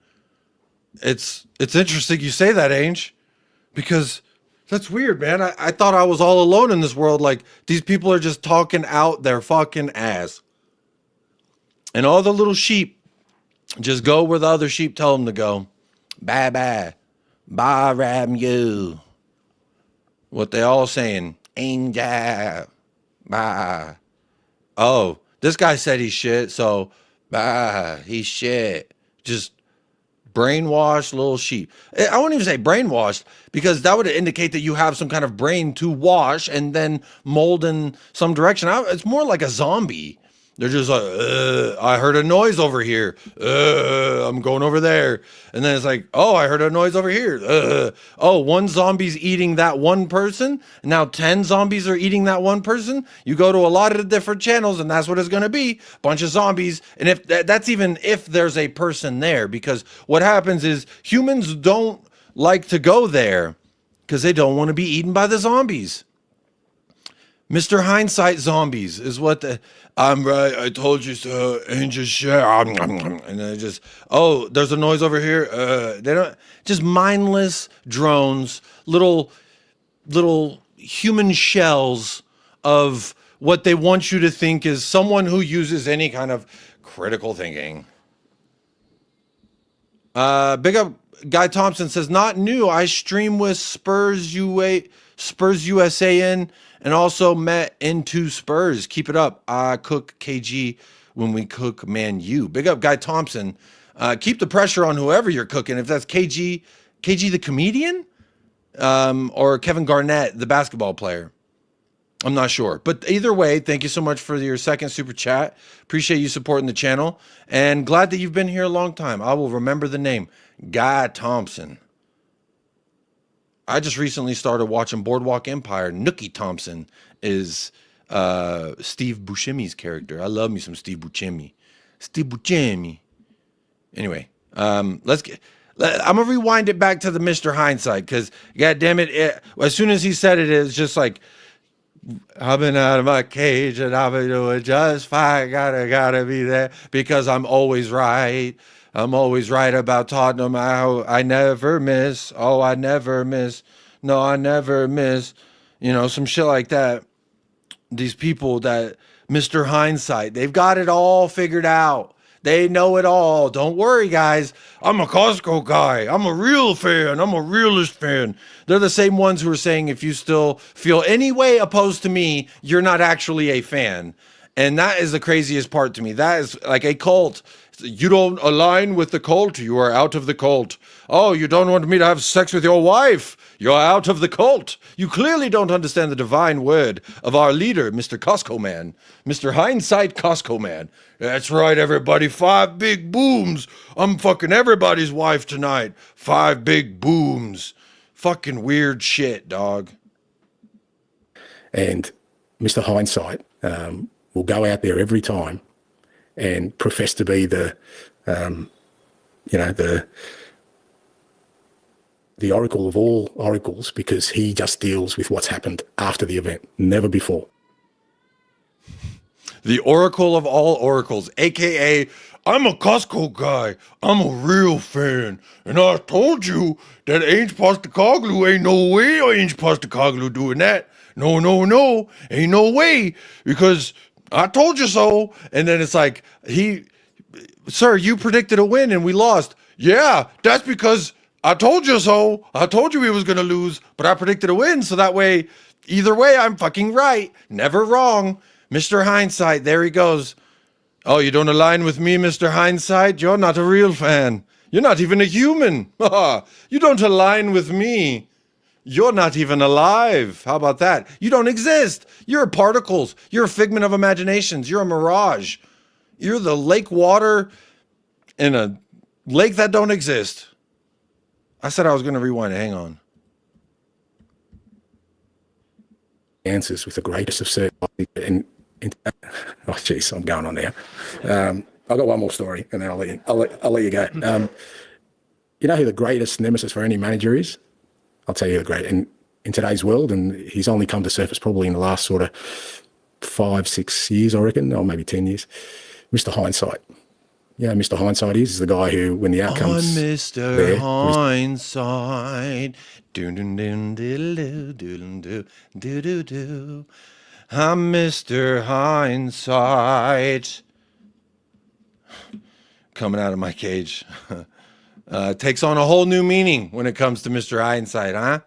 It's interesting you say that, Ange, because that's weird, man. I thought I was all alone in this world. Like, these people are just talking out their fucking ass. And all the little sheep just go where the other sheep tell them to go. Bye bye. Bye ram you. What they all saying? Ange. Bye. Oh, this guy said he's shit, so bye, he's shit. Just brainwashed little sheep. I wouldn't even say brainwashed, because that would indicate that you have some kind of brain to wash and then mold in some direction. It's more like a zombie. They're just like, I heard a noise over here. I'm going over there. And then it's like, oh, I heard a noise over here. Oh, one zombie's eating that one person. And now 10 zombies are eating that one person. You go to a lot of the different channels, and that's what it's going to be. Bunch of zombies. And if that's even if there's a person there, because what happens is humans don't like to go there because they don't want to be eaten by the zombies. Mr. Hindsight zombies is what I'm right. I told you so. Angel's share. And then just, oh, there's a noise over here. They don't, just mindless drones, little human shells of what they want you to think is someone who uses any kind of critical thinking. Big up Guy Thompson says, not new. I stream with Spurs USA in. And also met into Spurs. Keep it up. I cook KG when we cook Man U. Big up Guy Thompson. Keep the pressure on whoever you're cooking. If that's KG the comedian, or Kevin Garnett, the basketball player. I'm not sure. But either way, thank you so much for your second super chat. Appreciate you supporting the channel. And glad that you've been here a long time. I will remember the name. Guy Thompson. I just recently started watching Boardwalk Empire. Nookie Thompson is Steve Buscemi's character. I love me some Steve Buscemi. Anyway, I'm gonna rewind it back to the Mr. Hindsight, because God damn it, as soon as he said it, it's just like, I've been out of my cage and I've been doing just fine. Gotta be there because I'm always right. I'm always right about Tottenham. I never miss. Oh, I never miss. No, I never miss. You know, some shit like that. These people that Mr. Hindsight, they've got it all figured out. They know it all. Don't worry, guys. I'm a Costco guy. I'm a real fan. I'm a realist fan. They're the same ones who are saying if you still feel any way opposed to me, you're not actually a fan. And that is the craziest part to me. That is like a cult. You don't align with the cult, you are out of the cult. Oh, you don't want me to have sex with your wife, you're out of the cult. You clearly don't understand the divine word of our leader, Mr. Costco Man. Mr. Hindsight Costco Man. That's right, everybody, 5 big booms. I'm fucking everybody's wife tonight. 5 big booms. Fucking weird shit, dog. And Mr. Hindsight will go out there every time and profess to be the oracle of all oracles, because he just deals with what's happened after the event, never before. The oracle of all oracles, aka I'm a Costco guy. I'm a real fan. And I told you that Ange Postecoglou ain't no way Ange Postecoglou doing that. No. Ain't no way. Because I told you so. And then it's like, sir, you predicted a win and we lost. Yeah, that's because I told you so. I told you he was going to lose, but I predicted a win. So that way, either way, I'm fucking right. Never wrong. Mr. Hindsight, there he goes. Oh, you don't align with me, Mr. Hindsight? You're not a real fan. You're not even a human. You don't align with me. You're not even alive. How about that? You don't exist. You're particles. You're a figment of imaginations. You're a mirage. You're the lake water in a lake that don't exist. I said I was going to rewind it. Hang on. answers with the greatest of certainty. And oh, jeez, I'm going on now. I've got one more story, and then I'll let you go. You know who the greatest nemesis for any manager is? I'll tell you the great in today's world, and he's only come to surface probably in the last sort of 5-6 years, I reckon, or maybe 10 years. Mr. Hindsight. Yeah, Mr. Hindsight is the guy who, when the outcomes on Mr. Hindsight, do do do do do do do do. I'm Mr. Hindsight. Coming out of my cage. Takes on a whole new meaning when it comes to Mr. Hindsight, huh?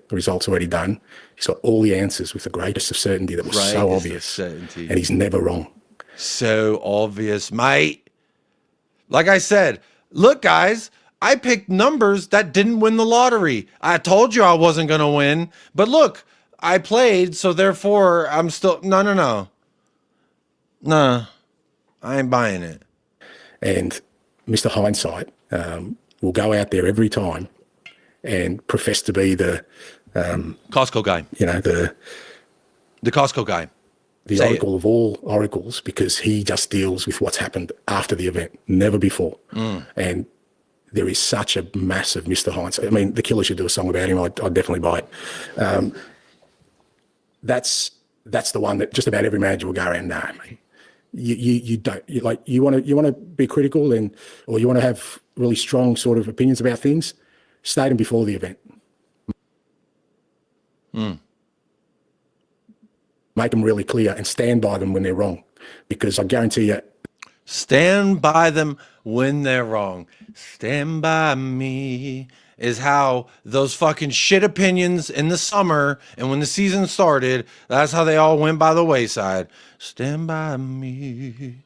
The results already done. He's got all the answers with the greatest of certainty that was so obvious. And he's never wrong. So obvious, mate. Like I said, look, guys, I picked numbers that didn't win the lottery. I told you I wasn't going to win. But look, I played, so therefore I'm still... No. Nah, I ain't buying it. And Mr. Hindsight will go out there every time and profess to be the... Costco guy. You know, the Costco guy. The oracle of all oracles, because he just deals with what's happened after the event, never before. And there is such a massive Mr. Hindsight. I mean, The Killer should do a song about him. I'd definitely buy it. That's the one that just about every manager will go around. No, mate. You don't. You want to be critical or you want to have really strong sort of opinions about things. State them before the event. Make them really clear and stand by them when they're wrong, because I guarantee you. Stand by them when they're wrong. Stand by me is how those fucking shit opinions in the summer and when the season started, that's how they all went by the wayside. Stand by me.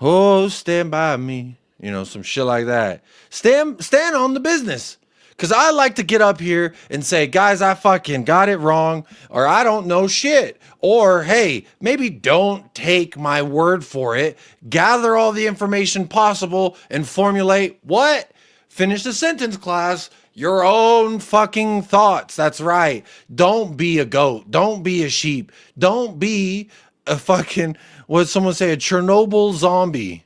Oh, stand by me. You know, some shit like that. Stand on the business. Because I like to get up here and say, guys, I fucking got it wrong, or I don't know shit. Or, hey, maybe don't take my word for it. Gather all the information possible and formulate what? Finish the sentence, class. Your own fucking thoughts. That's right. Don't be a goat. Don't be a sheep. Don't be a fucking, what did someone say, a Chernobyl zombie.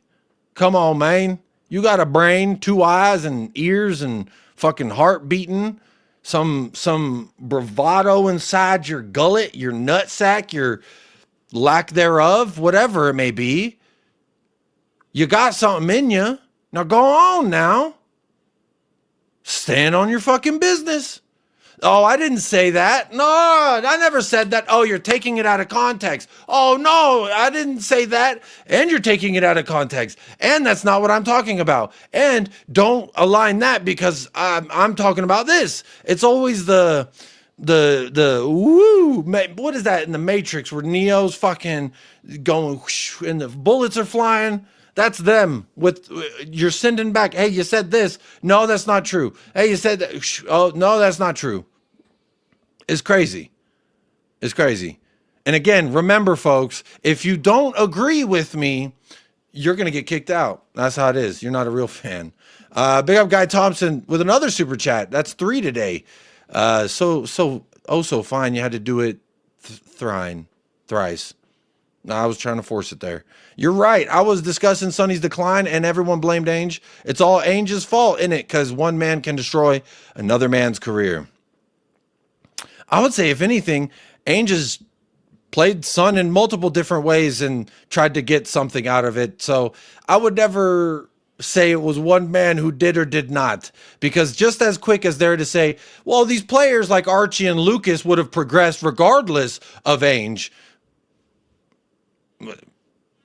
Come on, man. You got a brain, 2 eyes and ears and fucking heart beating, some bravado inside your gullet, your nutsack, your lack thereof, whatever it may be. You got something in you. Now go on now. Stand on your fucking business. Oh, I didn't say that. No, I never said that. Oh, you're taking it out of context. Oh, no, I didn't say that. And you're taking it out of context. And that's not what I'm talking about. And don't align that because I'm talking about this. It's always the woo. What is that in the Matrix where Neo's fucking going whoosh, and the bullets are flying? That's them with you're sending back. Hey, you said this. No, that's not true. Hey, you said that. Oh, no, that's not true. It's crazy. It's crazy. And again, remember, folks, if you don't agree with me, you're going to get kicked out. That's how it is. You're not a real fan. Big up Guy Thompson with another super chat. That's 3 today. So fine. You had to do it thrice. No, I was trying to force it there. You're right. I was discussing Sonny's decline and everyone blamed Ange. It's all Ange's fault, isn't it? Because one man can destroy another man's career. I would say, if anything, Ange has played Son in multiple different ways and tried to get something out of it. So I would never say it was one man who did or did not. Because just as quick as they're to say, well, these players like Archie and Lucas would have progressed regardless of Ange.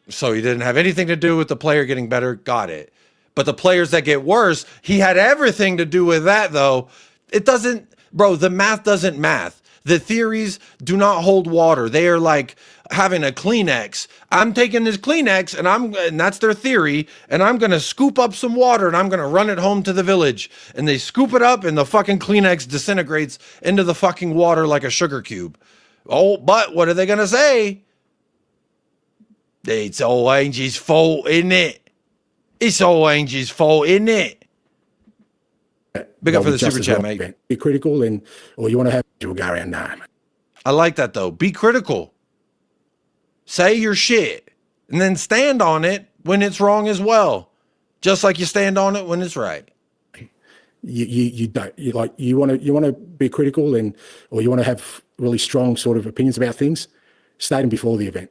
So he didn't have anything to do with the player getting better. Got it. But the players that get worse, he had everything to do with that, though. It doesn't, bro, the math doesn't math. The theories do not hold water. They are like having a Kleenex. I'm taking this Kleenex and that's their theory. And I'm going to scoop up some water and I'm going to run it home to the village. And they scoop it up and the fucking Kleenex disintegrates into the fucking water like a sugar cube. Oh, but what are they going to say? It's all Ange's fault, isn't it? It's all Ange's fault, isn't it? Big up for the super chat, mate. Be critical or you want to have, you'll go around now. I like that though. Be critical. Say your shit and then stand on it when it's wrong as well. Just like you stand on it when it's right. You don't, you want to be critical or you want to have really strong sort of opinions about things, state them before the event,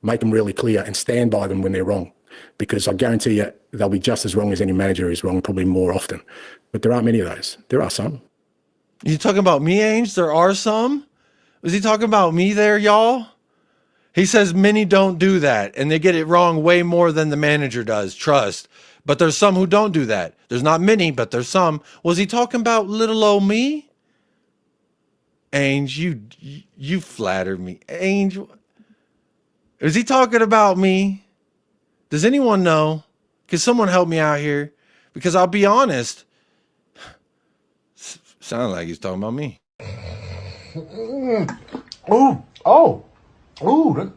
make them really clear and stand by them when they're wrong, because I guarantee you they'll be just as wrong as any manager is wrong, probably more often. But there aren't many of those. There are some. You talking about me, Ange? There are some? Was he talking about me there, y'all? He says many don't do that, and they get it wrong way more than the manager does. Trust. But there's some who don't do that. There's not many, but there's some. Was he talking about little old me? Ange, you flatter me. Ange, is he talking about me? Does anyone know? Can someone help me out here? Because I'll be honest, sounded like he's talking about me.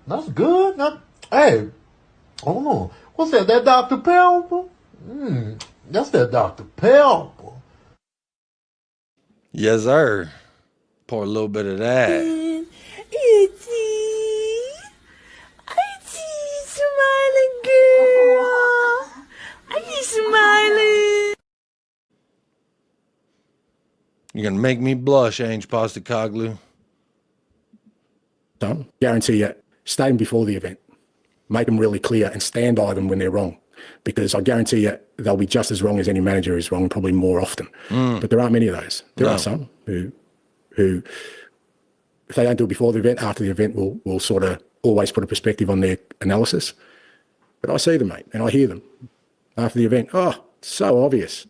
That's good. Hey, oh, what's that? That Dr. Pepper? That's that Dr. Pepper. Yes, sir. Pour a little bit of that. Smiling girl. Are you smiling? You're going to make me blush, Ange Postecoglou. Don't guarantee you, state them before the event, make them really clear and stand by them when they're wrong, because I guarantee you they'll be just as wrong as any manager is wrong, probably more often. But there aren't many of those. There are some who, if they don't do it before the event, after the event, will sort of always put a perspective on their analysis. But I see them, mate, and I hear them after the event. Oh, so obvious.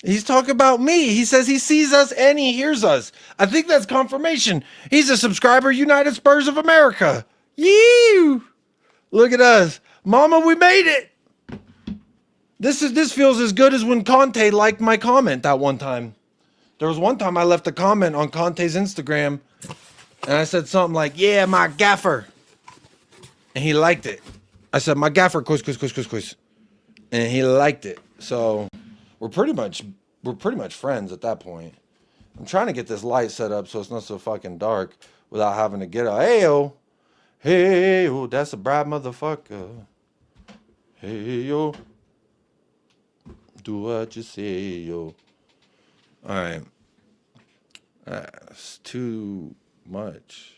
He's talking about me. He says he sees us and he hears us. I think that's confirmation. He's a subscriber, United Spurs of America. Yee! Look at us. Mama, we made it. This feels as good as when Conte liked my comment that one time. There was one time I left a comment on Conte's Instagram and I said something like, yeah, my gaffer. And he liked it. I said, my gaffer, quiz. And he liked it. So we're pretty much friends at that point. I'm trying to get this light set up so it's not so fucking dark without having to get a hey-o, that's a bright motherfucker. Hey-yo, do what you say, yo. All right. That's too much.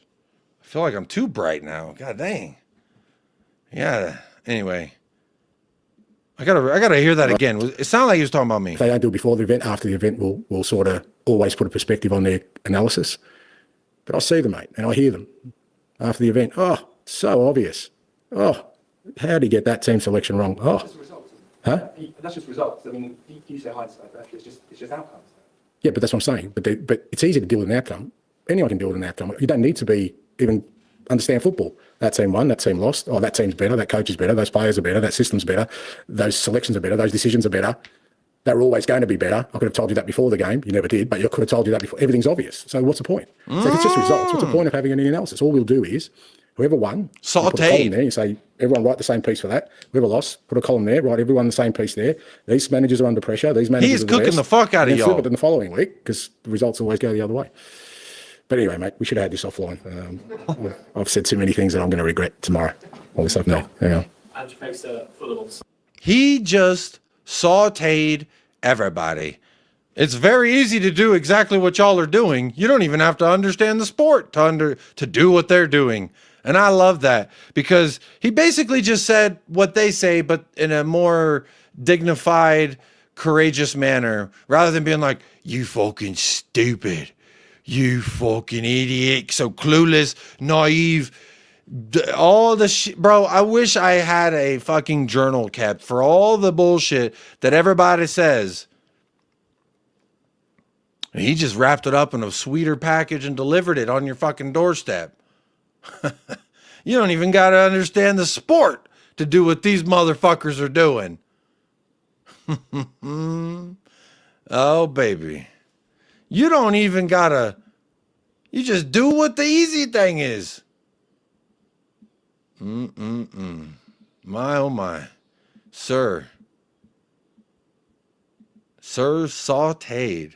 I feel like I'm too bright now. God dang. Yeah, anyway. I gotta hear that again. It sounded like he was talking about me. If they don't do it before the event, after the event, will sort of always put a perspective on their analysis. But I see them, mate, and I hear them after the event. Oh, so obvious. Oh, how did he get that team selection wrong? Oh, That's just results. Huh? That's just results. I mean, you say hindsight, but actually it's just outcomes. Yeah, but that's what I'm saying. But it's easy to deal with an outcome. Anyone can deal with an outcome. You don't need to be even understand football. That team won, that team lost. Oh, that team's better, that coach is better, those players are better, that system's better, those selections are better, those decisions are better. They're always going to be better. I could have told you that before the game. You never did, but I could have told you that before. Everything's obvious. So what's the point? So if it's just results, what's the point of having any analysis? All we'll do is whoever won, put a column there. You say, everyone write the same piece for that. Whoever lost, put a column there, write everyone the same piece there. These managers are under pressure. These managers He's are cooking best. the fuck out of y'all. Flip it in the following week because the results always go the other way. But anyway, mate, we should have had this offline. I've said too many things that I'm going to regret tomorrow. All this stuff now. Yeah. Ange makes full of He just sauteed everybody. It's very easy to do exactly what y'all are doing. You don't even have to understand the sport to do what they're doing. And I love that because he basically just said what they say, but in a more dignified, courageous manner, rather than being like, you fucking stupid. You fucking idiot, so clueless, naive, all the shit. Bro, I wish I had a fucking journal kept for all the bullshit that everybody says. He just wrapped it up in a sweeter package and delivered it on your fucking doorstep. You don't even got to understand the sport to do what these motherfuckers are doing. Oh, baby. You don't even gotta, you just do what the easy thing is. My, oh my. Sir sauteed.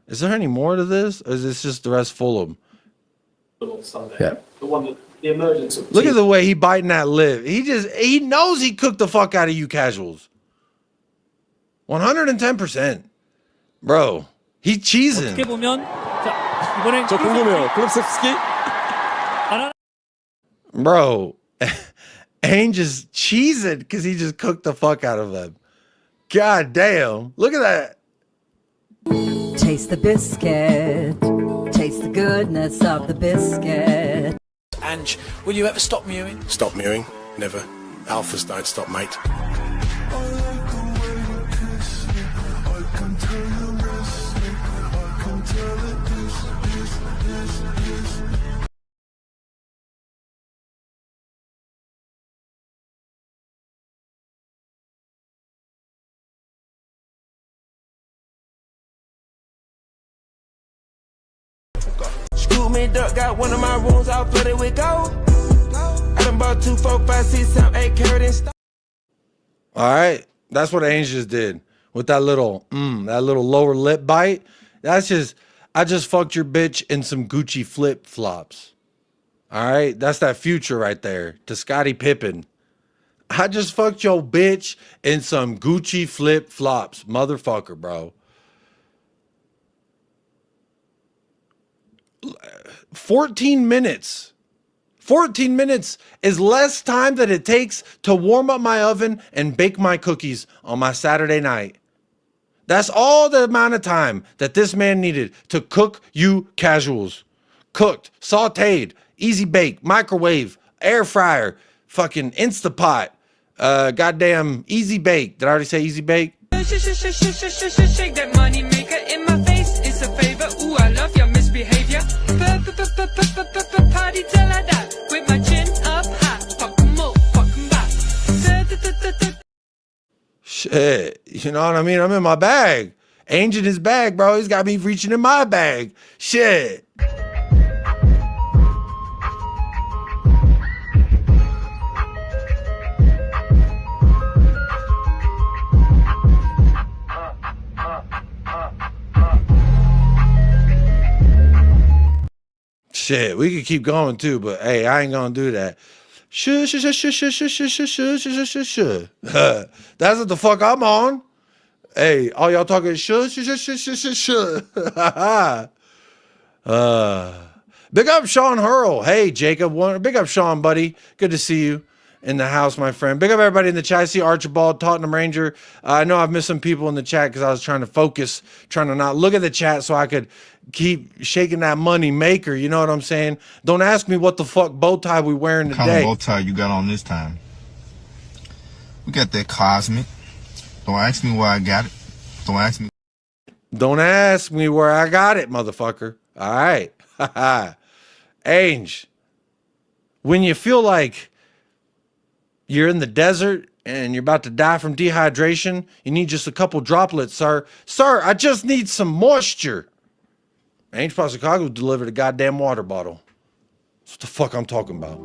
Is there any more to this? Or is this just the rest full of them? on Sunday. Yeah. The emergence of Look at the way he biting that lip. He knows he cooked the fuck out of you casuals. 110%. Bro, he cheesing. 저 궁금해요. 클럽스키 Bro, Ange is cheesing because he just cooked the fuck out of them. God damn. Look at that. Taste the biscuit. Taste the goodness of the biscuit. Ange, will you ever stop mewing? Stop mewing? Never. Alphas don't stop, mate. Scoop me duck, got one of my rooms all flooded with gold. I done bought 2, 4, 5, 6, 7, 8 carat in stock. All right. That's what Ange just did with that little lower lip bite. That's just, I just fucked your bitch in some Gucci flip flops. All right. That's that Future right there to Scottie Pippen. I just fucked your bitch in some Gucci flip flops. Motherfucker, bro. 14 minutes. 14 minutes is less time than it takes to warm up my oven and bake my cookies on my Saturday night. That's all the amount of time that this man needed to cook you casuals. Cooked, sauteed, easy bake, microwave, air fryer, fucking Instapot, goddamn easy bake. Did I already say easy bake? Shake that money maker in my face. It's a favor. Ooh, I love your misbehavior. Party till I die with my chin up high. Fuck 'em up, fuck 'em back. Shit, you know what I mean? I'm in my bag. Ange in his bag, bro. He's got me reaching in my bag. Shit. Shit, we could keep going too, but hey, I ain't gonna do that. That's what the fuck I'm on. Hey, all y'all talking big up Sean Hurl. Hey, Jacob. Big up Sean, buddy. Good to see you in the house, my friend. Big up everybody in the chat. I see Archibald, Tottenham Ranger. I know I've missed some people in the chat because I was trying to focus, trying to not look at the chat so I could keep shaking that money maker. You know what I'm saying? Don't ask me what the fuck bow tie we wearing What kind of today. bow tie you got on this time? We got that cosmic. Don't ask me where I got it. Don't ask me. Don't ask me where I got it, motherfucker. All right. Ange, when you feel like you're in the desert and you're about to die from dehydration, you need just a couple droplets, sir. Sir, I just need some moisture. Ange Postecoglou delivered a goddamn water bottle. That's what the fuck I'm talking about.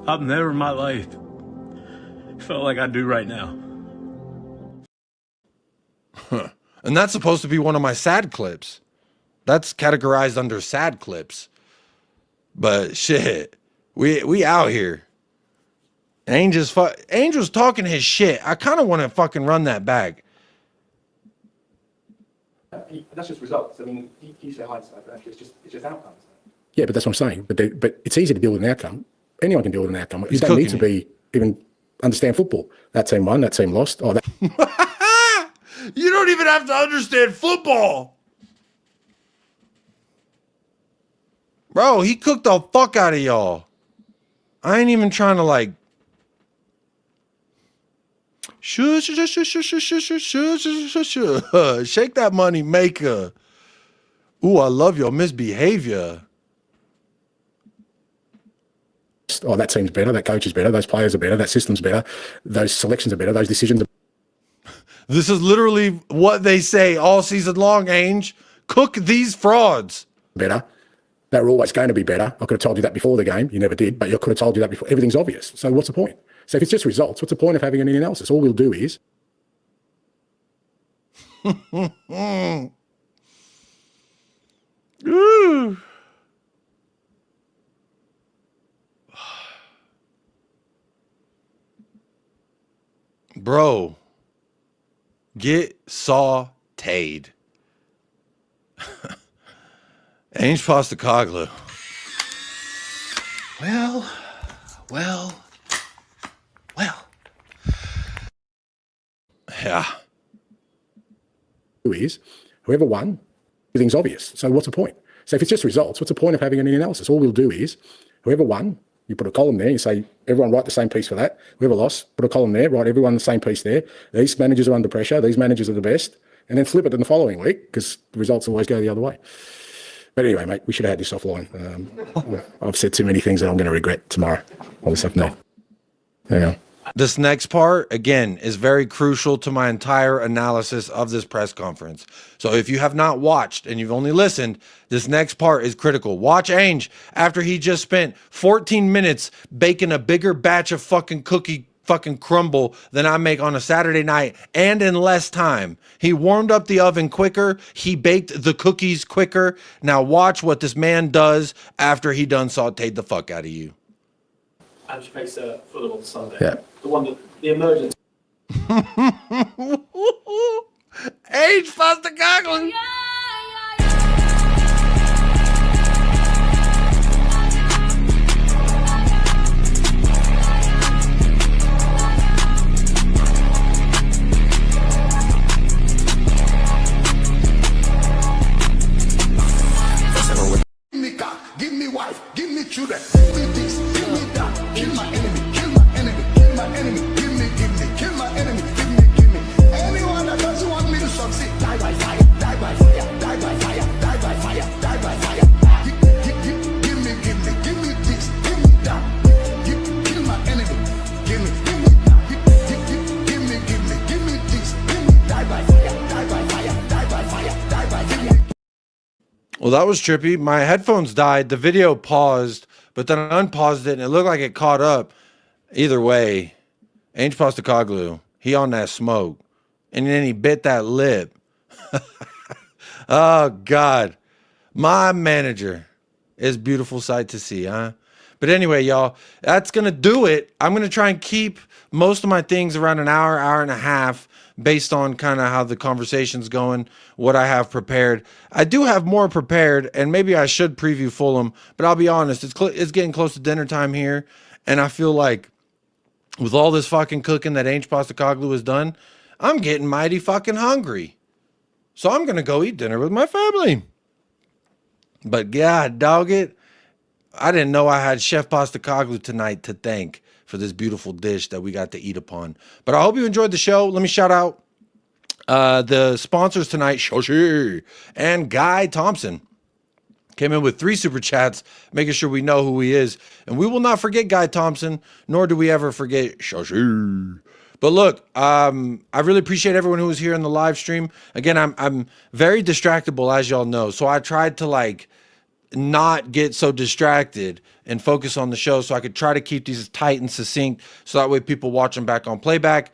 I've never in my life felt like I do right now. And that's supposed to be one of my sad clips. That's categorized under sad clips. But shit, we out here. Ange was talking his shit. I kind of want to fucking run that back. That's just results. I mean, you say hindsight, but actually it's just outcomes. Yeah, but that's what I'm saying. But it's easy to deal with an outcome. Anyone can deal with an outcome. You He's don't need to cooking be even understand football. That team won. That team lost. Oh, that. You don't even have to understand football. Bro, he cooked the fuck out of y'all. I ain't even trying to like. Shake that money maker. Ooh, I love your misbehavior. Oh, that team's better. That coach is better. Those players are better. That system's better. Those selections are better. Those decisions are. This is literally what they say all season long, Ange. Cook these frauds. Better. They were always going to be better. I could have told you that before the game. You never did, but I could have told you that before. Everything's obvious. So what's the point? So if it's just results, what's the point of having any analysis? All we'll do is. Ooh. Bro, get sauteed. Ange Postecoglou. Well. Yeah. Is whoever won, everything's obvious. So what's the point? So if it's just results, what's the point of having any analysis? All we'll do is whoever won, you put a column there, you say everyone write the same piece for that. Whoever lost, put a column there, write everyone the same piece there. These managers are under pressure, these managers are the best, and then flip it in the following week because the results always go the other way. But anyway, mate, we should have had this offline. I've said too many things that I'm going to regret tomorrow. All this stuff now. Yeah. This next part, again, is very crucial to my entire analysis of this press conference. So if you have not watched and you've only listened, this next part is critical. Watch Ange after he just spent 14 minutes baking a bigger batch of fucking crumble than I make on a Saturday night and in less time. He warmed up the oven quicker. He baked the cookies quicker. Now watch what this man does after he done sauteed the fuck out of you. Ange faced Fulham on Sunday. Yeah. The one that the emergence. Ange Postecoglou. Give me cock, give me wife, give me children, give me this, give me that, kill my enemy, kill my enemy, kill my enemy, give me, kill my enemy, give me. Anyone that doesn't want me to succeed, die by fire, die by fire, die by fire, die by fire, die by fire. Give me this, give me that, kill my enemy, give me that, give me this, give me, die by fire, die by fire, die by fire, die by fire. Well, that was trippy. My headphones died. The video paused, but then I unpaused it, and it looked like it caught up. Either way, Ange Postecoglou, he on that smoke. And then he bit that lip. Oh, God. My manager is a beautiful sight to see, huh? But anyway, y'all, that's going to do it. I'm going to try and keep most of my things around an hour, hour and a half, based on kind of how the conversation's going, what I have prepared. I do have more prepared, and maybe I should preview Fulham, but I'll be honest, it's getting close to dinner time here, and I feel like with all this fucking cooking that Ange Postecoglou has done, I'm getting mighty fucking hungry. So I'm going to go eat dinner with my family. But God, dog it, I didn't know I had Chef Postecoglou tonight to thank for this beautiful dish that we got to eat upon. But I hope you enjoyed the show. Let me shout out the sponsors tonight, Shoshi and Guy Thompson. Came in with 3 super chats, making sure we know who he is. And we will not forget Guy Thompson, nor do we ever forget Shoshi. But look, I really appreciate everyone who was here in the live stream. Again, I'm very distractible, as y'all know. So I tried to not get so distracted and focus on the show so I could try to keep these tight and succinct so that way people watch them back on playback.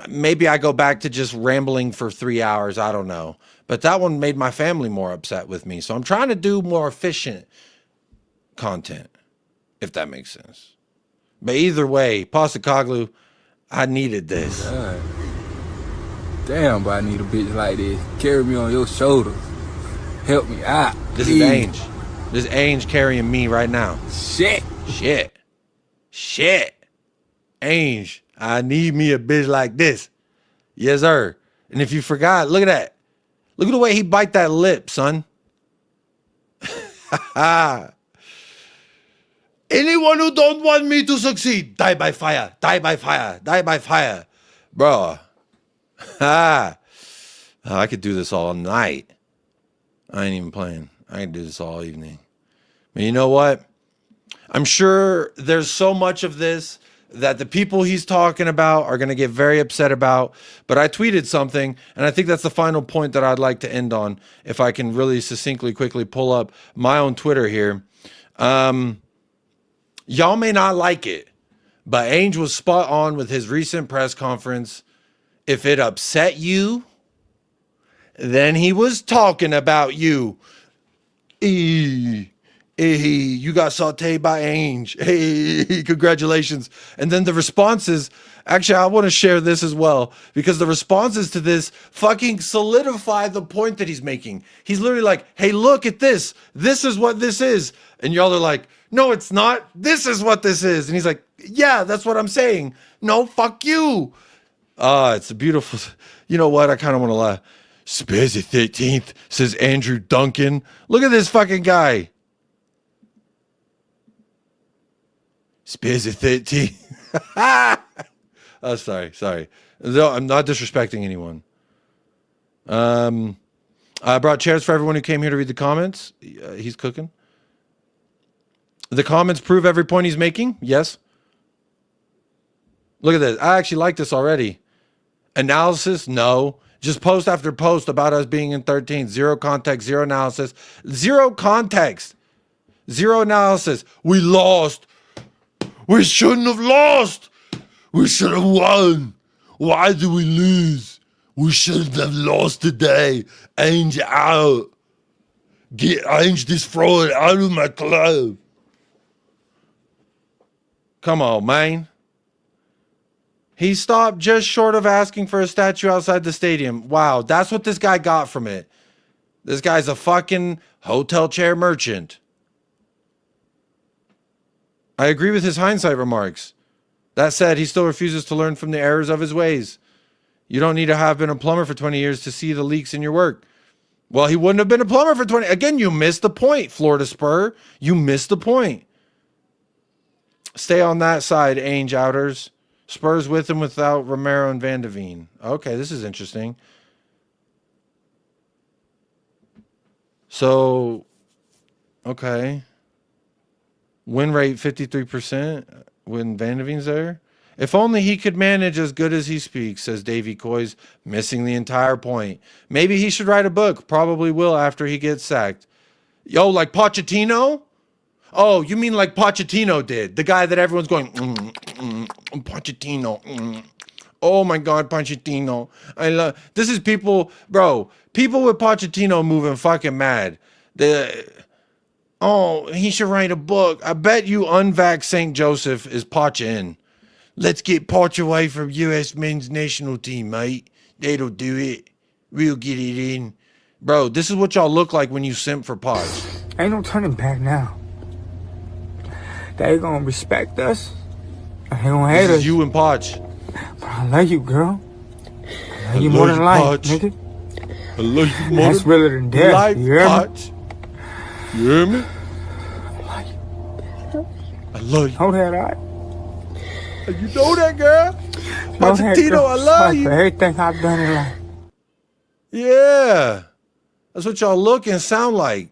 Maybe I go back to just rambling for 3 hours. I don't know. But that one made my family more upset with me. So I'm trying to do more efficient content, if that makes sense. But either way, Postecoglou, I needed this. God. Damn, but I need a bitch like this. Carry me on your shoulders. Help me out. This is Ange. This is Ange carrying me right now. Shit. Ange, I need me a bitch like this. Yes, sir. And if you forgot, look at that. Look at the way he bite that lip, son. Anyone who don't want me to succeed, die by fire, die by fire, die by fire. Bro. I could do this all night. I ain't even playing. I can do this all evening. But you know what? I'm sure there's so much of this that the people he's talking about are going to get very upset about. But I tweeted something, and I think that's the final point that I'd like to end on, if I can really succinctly, quickly pull up my own Twitter here. Y'all may not like it, but Ange was spot on with his recent press conference. If it upset you, then he was talking about you. Hey, you got sauteed by Ange. Hey, congratulations. And then the responses, actually, I want to share this as well, because the responses to this fucking solidify the point that he's making. He's literally like, hey, look at this. This is what this is. And y'all are like, no, it's not. This is what this is. And he's like, yeah, that's what I'm saying. No, fuck you. It's a beautiful, you know what? I kind of want to laugh. Spares the 13th, says Andrew Duncan. Look at this fucking guy. Spares the 13th. Oh, sorry. No, I'm not disrespecting anyone. I brought chairs for everyone who came here to read the comments. He's cooking. The comments prove every point he's making. Yes. Look at this. I actually like this already. Analysis? No. Just post after post about us being in 13th. Zero context, zero analysis. Zero context. Zero analysis. We lost. We shouldn't have lost. We should have won. Why did we lose? We shouldn't have lost today. Ange out. Get Ange destroyed out of my club. Come on, man. He stopped just short of asking for a statue outside the stadium. Wow, that's what this guy got from it. This guy's a fucking hotel chair merchant. I agree with his hindsight remarks. That said, he still refuses to learn from the errors of his ways. You don't need to have been a plumber for 20 years to see the leaks in your work. Well, he wouldn't have been a plumber for 20. Again, you missed the point, Florida Spur. You missed the point. Stay on that side, Ange outers. Spurs with and without Romero and Van de Veen. Okay, this is interesting. So, okay. Win rate 53% when Van de Veen's there. If only he could manage as good as he speaks, says Davey Coys, missing the entire point. Maybe he should write a book. Probably will after he gets sacked. Yo, like Pochettino? Oh, you mean like Pochettino did? The guy that everyone's going, Pochettino. Oh my God, Pochettino. I love. This is people, bro. People with Pochettino moving fucking mad. Oh, he should write a book. I bet you unvaxxed St. Joseph is Poch in. Let's get Poch away from U.S. men's national team, mate. That'll do it. We'll get it in. Bro, this is what y'all look like when you simp for Poch. Ain't no turning back now. They gonna respect us. They gonna hate us. This is you and Poch. But I love you, girl. I love you more than life, nigga. I love you more That's realer than death. Life, you hear Poch. You hear me? I love you. Know that, right? You know that, girl? Pochettino, I love you. For everything I've done in life. Yeah. That's what y'all look and sound like.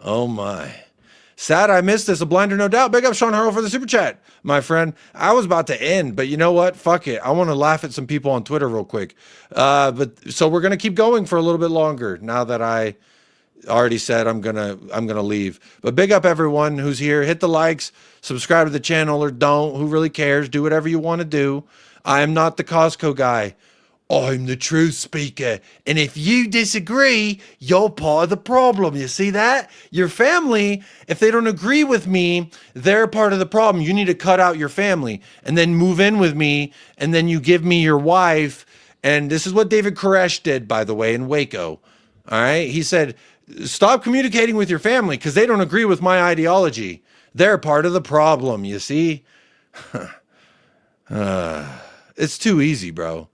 Oh my. Sad I missed this. A blinder, no doubt. Big up Sean Harrell for the super chat, my friend. I was about to end, but you know what? Fuck it. I want to laugh at some people on Twitter real quick. But so we're gonna keep going for a little bit longer now that I already said I'm gonna leave. But big up everyone who's here. Hit the likes, subscribe to the channel, or don't. Who really cares? Do whatever you want to do. I am not the Costco guy. I'm the truth speaker. And if you disagree, you're part of the problem. You see that? Your family, if they don't agree with me, they're part of the problem. You need to cut out your family and then move in with me. And then you give me your wife. And this is what David Koresh did, by the way, in Waco. All right. He said, stop communicating with your family because they don't agree with my ideology. They're part of the problem. You see? It's too easy, bro.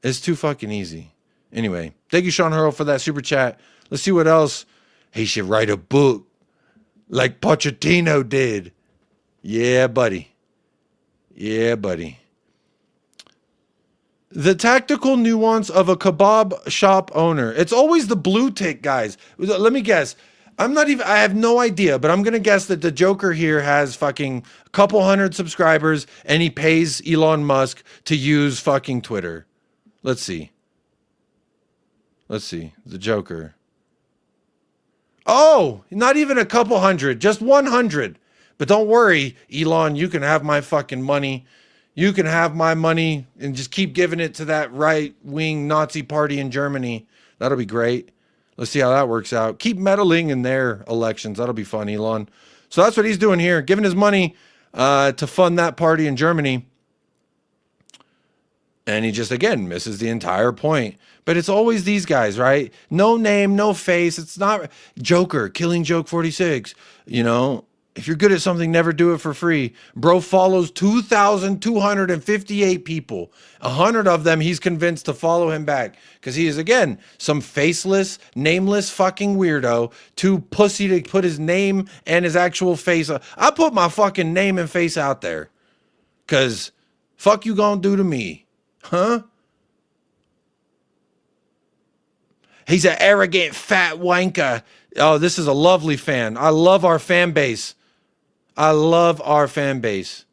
It's too fucking easy. Anyway, thank you, Sean Hurl, for that super chat. Let's see what else. He should write a book like Pochettino did. Yeah, buddy. Yeah, buddy. The tactical nuance of a kebab shop owner. It's always the blue tick guys. Let me guess. I have no idea, but I'm going to guess that the Joker here has fucking a couple hundred subscribers and he pays Elon Musk to use fucking Twitter. Let's see. The Joker. Oh, not even a couple hundred, just 100. But don't worry, Elon, you can have my fucking money. You can have my money and just keep giving it to that right-wing Nazi party in Germany. That'll be great. Let's see how that works out. Keep meddling in their elections. That'll be fun, Elon. So that's what he's doing here, giving his money to fund that party in Germany. And he just, again, misses the entire point. But it's always these guys, right? No name, no face. It's not Joker, Killing Joke 46. You know, if you're good at something, never do it for free. Bro follows 2,258 people. 100 of them he's convinced to follow him back. Because he is, again, some faceless, nameless fucking weirdo. Too pussy to put his name and his actual face. I put my fucking name and face out there. Because fuck you gonna do to me? Huh? He's an arrogant fat wanker. Oh, this is a lovely fan. I love our fan base. I love our fan base.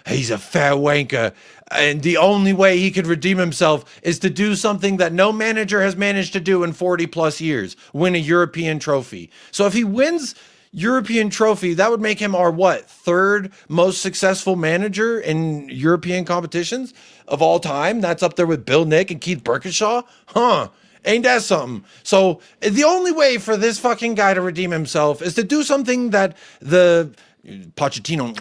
He's a fat wanker. And the only way he could redeem himself is to do something that no manager has managed to do in 40 plus years. Win a European trophy. So if he wins European trophy, that would make him our what? Third most successful manager in European competitions of all time. That's up there with Bill Nick and Keith Burkinshaw. Huh. Ain't that something? So the only way for this fucking guy to redeem himself is to do something that the Pochettino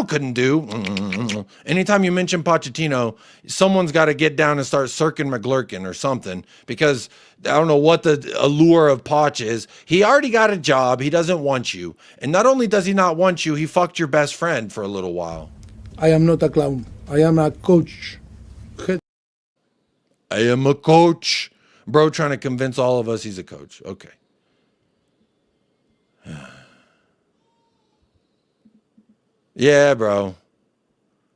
couldn't do. Anytime you mention Pochettino, someone's got to get down and start circling McGlurkin or something, because I don't know what the allure of Poch is. He already got a job. He doesn't want you. And not only does he not want you, he fucked your best friend for a little while. I am not a clown. I am a coach. I am a coach. Bro trying to convince all of us he's a coach. Okay. Yeah, bro.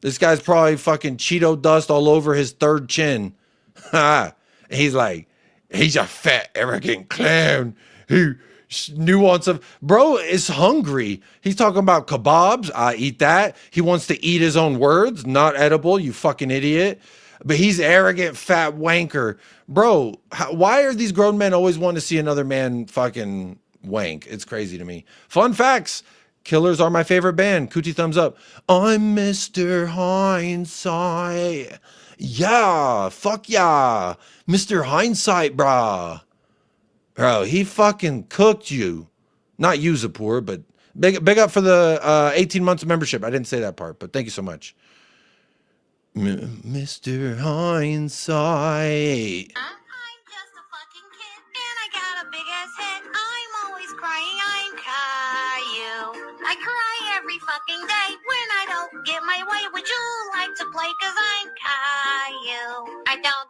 This guy's probably fucking Cheeto dust all over his third chin. He's like, he's a fat, arrogant clown who nuance of... Bro is hungry. He's talking about kebabs. I eat that. He wants to eat his own words. Not edible, you fucking idiot. But he's arrogant, fat wanker. Bro, why are these grown men always wanting to see another man fucking wank? It's crazy to me. Fun facts. Killers are my favorite band. Coochie thumbs up. I'm Mr. Hindsight. Yeah, fuck yeah. Mr. Hindsight, brah. Bro, he fucking cooked you. Not you, Zapur, but big up for the 18 months of membership. I didn't say that part, but thank you so much. Mr. Hindsight. I cry every fucking day when I don't get my way. Would you like to play? Cause I'm Caillou. I don't.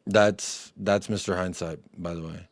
That's Mr. Hindsight, by the way.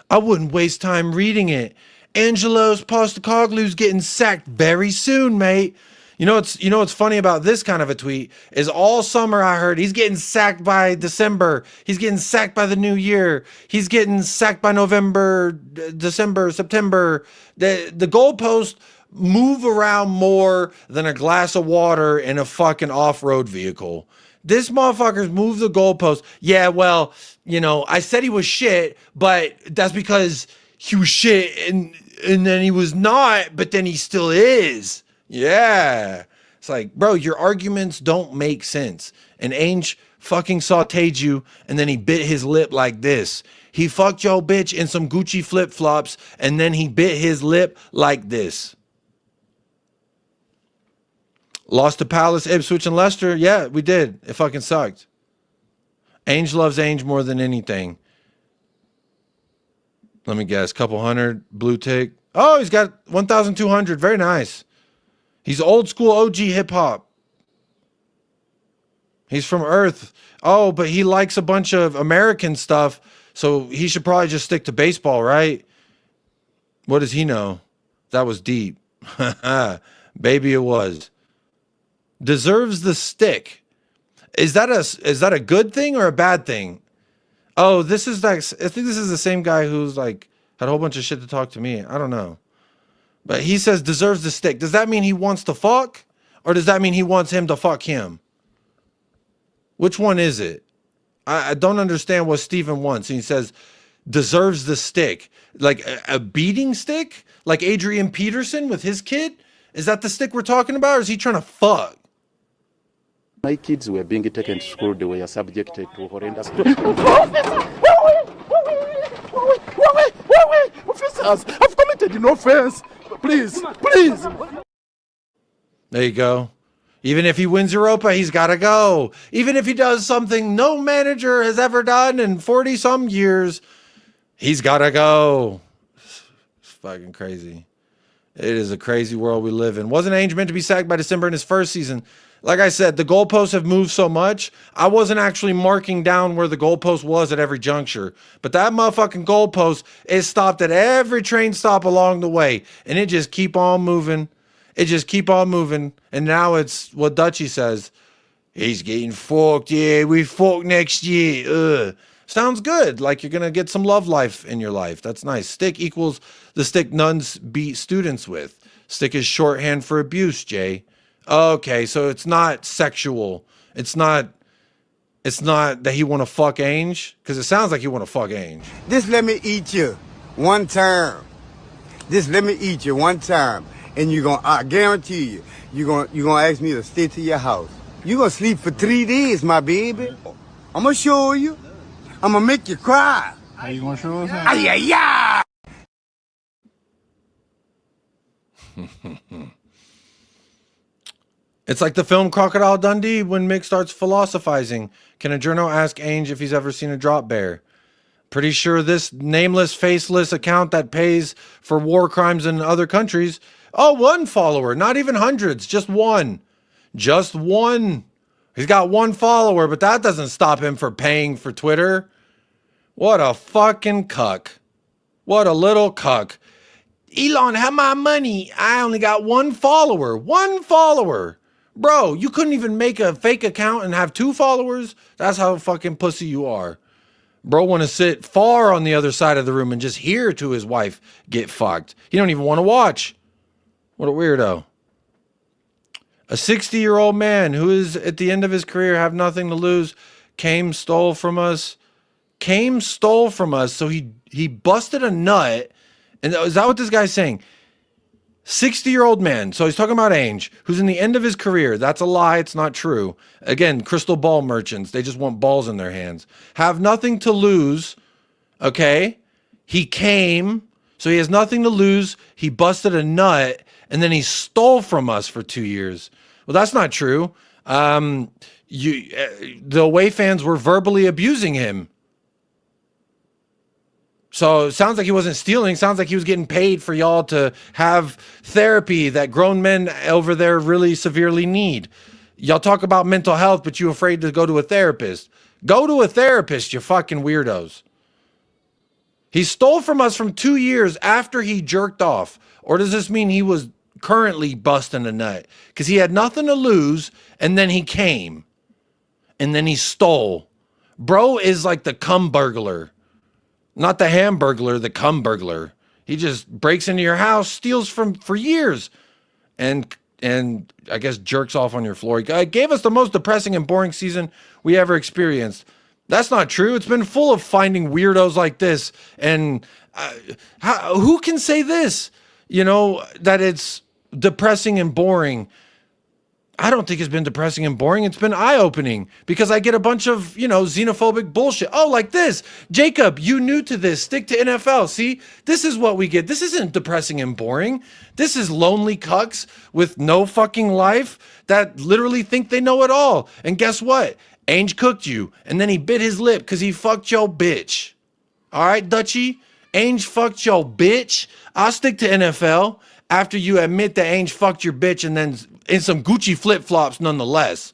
I wouldn't waste time reading it. Angelos Postecoglou's getting sacked very soon, mate. You know what's funny about this kind of a tweet is all summer I heard he's getting sacked by December. He's getting sacked by the new year. He's getting sacked by November, December, September. The goalposts move around more than a glass of water in a fucking off-road vehicle. This motherfucker's moved the goalpost. Yeah, well, I said he was shit, but that's because he was shit and then he was not, but then he still is. Yeah. It's like, bro, your arguments don't make sense. And Ange fucking sauteed you, and then he bit his lip like this. He fucked your bitch in some Gucci flip-flops, and then he bit his lip like this. Lost to Palace, Ipswich, and Leicester. Yeah, we did. It fucking sucked. Ange loves Ange more than anything. Let me guess. Couple hundred. Blue tick. Oh, he's got 1,200. Very nice. He's old school OG hip hop. He's from Earth. Oh, but he likes a bunch of American stuff, so he should probably just stick to baseball, right? What does he know? That was deep. Baby, it was. Deserves the stick. Is that a good thing or a bad thing? Oh, this is like, I think this is the same guy who's like had a whole bunch of shit to talk to me. I don't know. But he says deserves the stick. Does that mean he wants to fuck? Or does that mean he wants him to fuck him? Which one is it? I don't understand what Steven wants. And he says deserves the stick. Like a beating stick? Like Adrian Peterson with his kid? Is that the stick we're talking about, or is he trying to fuck? My kids were being taken to school. They were subjected to horrendous. Officers, I've committed no offense. Please, please. There you go. Even if he wins Europa, he's got to go. Even if he does something no manager has ever done in 40 some years, he's got to go. It's fucking crazy. It is a crazy world we live in. Wasn't Ange meant to be sacked by December in his first season? Like I said, the goalposts have moved so much, I wasn't actually marking down where the goalpost was at every juncture. But that motherfucking goalpost is stopped at every train stop along the way. And it just keep on moving. It just keep on moving. And now it's what Dutchie says. He's getting fucked. Yeah, we fuck next year. Ugh. Sounds good. Like you're going to get some love life in your life. That's nice. Stick equals the stick nuns beat students with. Stick is shorthand for abuse, Jay. Okay, so it's not sexual. It's not that he want to fuck Ange, because it sounds like he want to fuck Ange. Just let me eat you one time. Just let me eat you one time, and I guarantee you're gonna ask me to stay to your house. You're gonna sleep for 3 days, my baby. I'm gonna show you. I'm gonna make you cry. How you gonna show us? Ay, ay, ay. It's like the film Crocodile Dundee when Mick starts philosophizing. Can a journo ask Ange if he's ever seen a drop bear? Pretty sure this nameless, faceless account that pays for war crimes in other countries. Oh, one follower, not even hundreds, just one. Just one. He's got one follower, but that doesn't stop him from paying for Twitter. What a fucking cuck. What a little cuck. Elon, have my money. I only got one follower. One follower. Bro, you couldn't even make a fake account and have 2 followers? That's how fucking pussy you are. Bro want to sit far on the other side of the room and just hear to his wife get fucked. He don't even want to watch. What a weirdo. A 60-year-old man who is at the end of his career, have nothing to lose, stole from us. So he busted a nut. And is that what this guy's saying? 60-year-old man. So he's talking about Ange, who's in the end of his career. That's a lie. It's not true. Again, crystal ball merchants. They just want balls in their hands. Have nothing to lose. Okay. He came. So he has nothing to lose. He busted a nut. And then he stole from us for 2 years. Well, that's not true. The away fans were verbally abusing him. So it sounds like he wasn't stealing. Sounds like he was getting paid for y'all to have therapy that grown men over there really severely need. Y'all talk about mental health, but you afraid to go to a therapist. Go to a therapist, you fucking weirdos. He stole from us from 2 years after he jerked off. Or does this mean he was currently busting a nut? Because he had nothing to lose, and then he came. And then he stole. Bro is like the cum burglar. Not the hamburglar, the cum burglar. He just breaks into your house, steals for years, and I guess jerks off on your floor. He gave us the most depressing and boring season we ever experienced. That's not true. It's been full of finding weirdos like this. And who can say this? You know, that it's depressing and boring. I don't think it's been depressing and boring. It's been eye-opening because I get a bunch of, xenophobic bullshit. Oh, like this. Jacob, you new to this. Stick to NFL. See, this is what we get. This isn't depressing and boring. This is lonely cucks with no fucking life that literally think they know it all. And guess what? Ange cooked you. And then he bit his lip because he fucked your bitch. All right, Dutchie? Ange fucked your bitch. I'll stick to NFL after you admit that Ange fucked your bitch and then in some Gucci flip-flops nonetheless.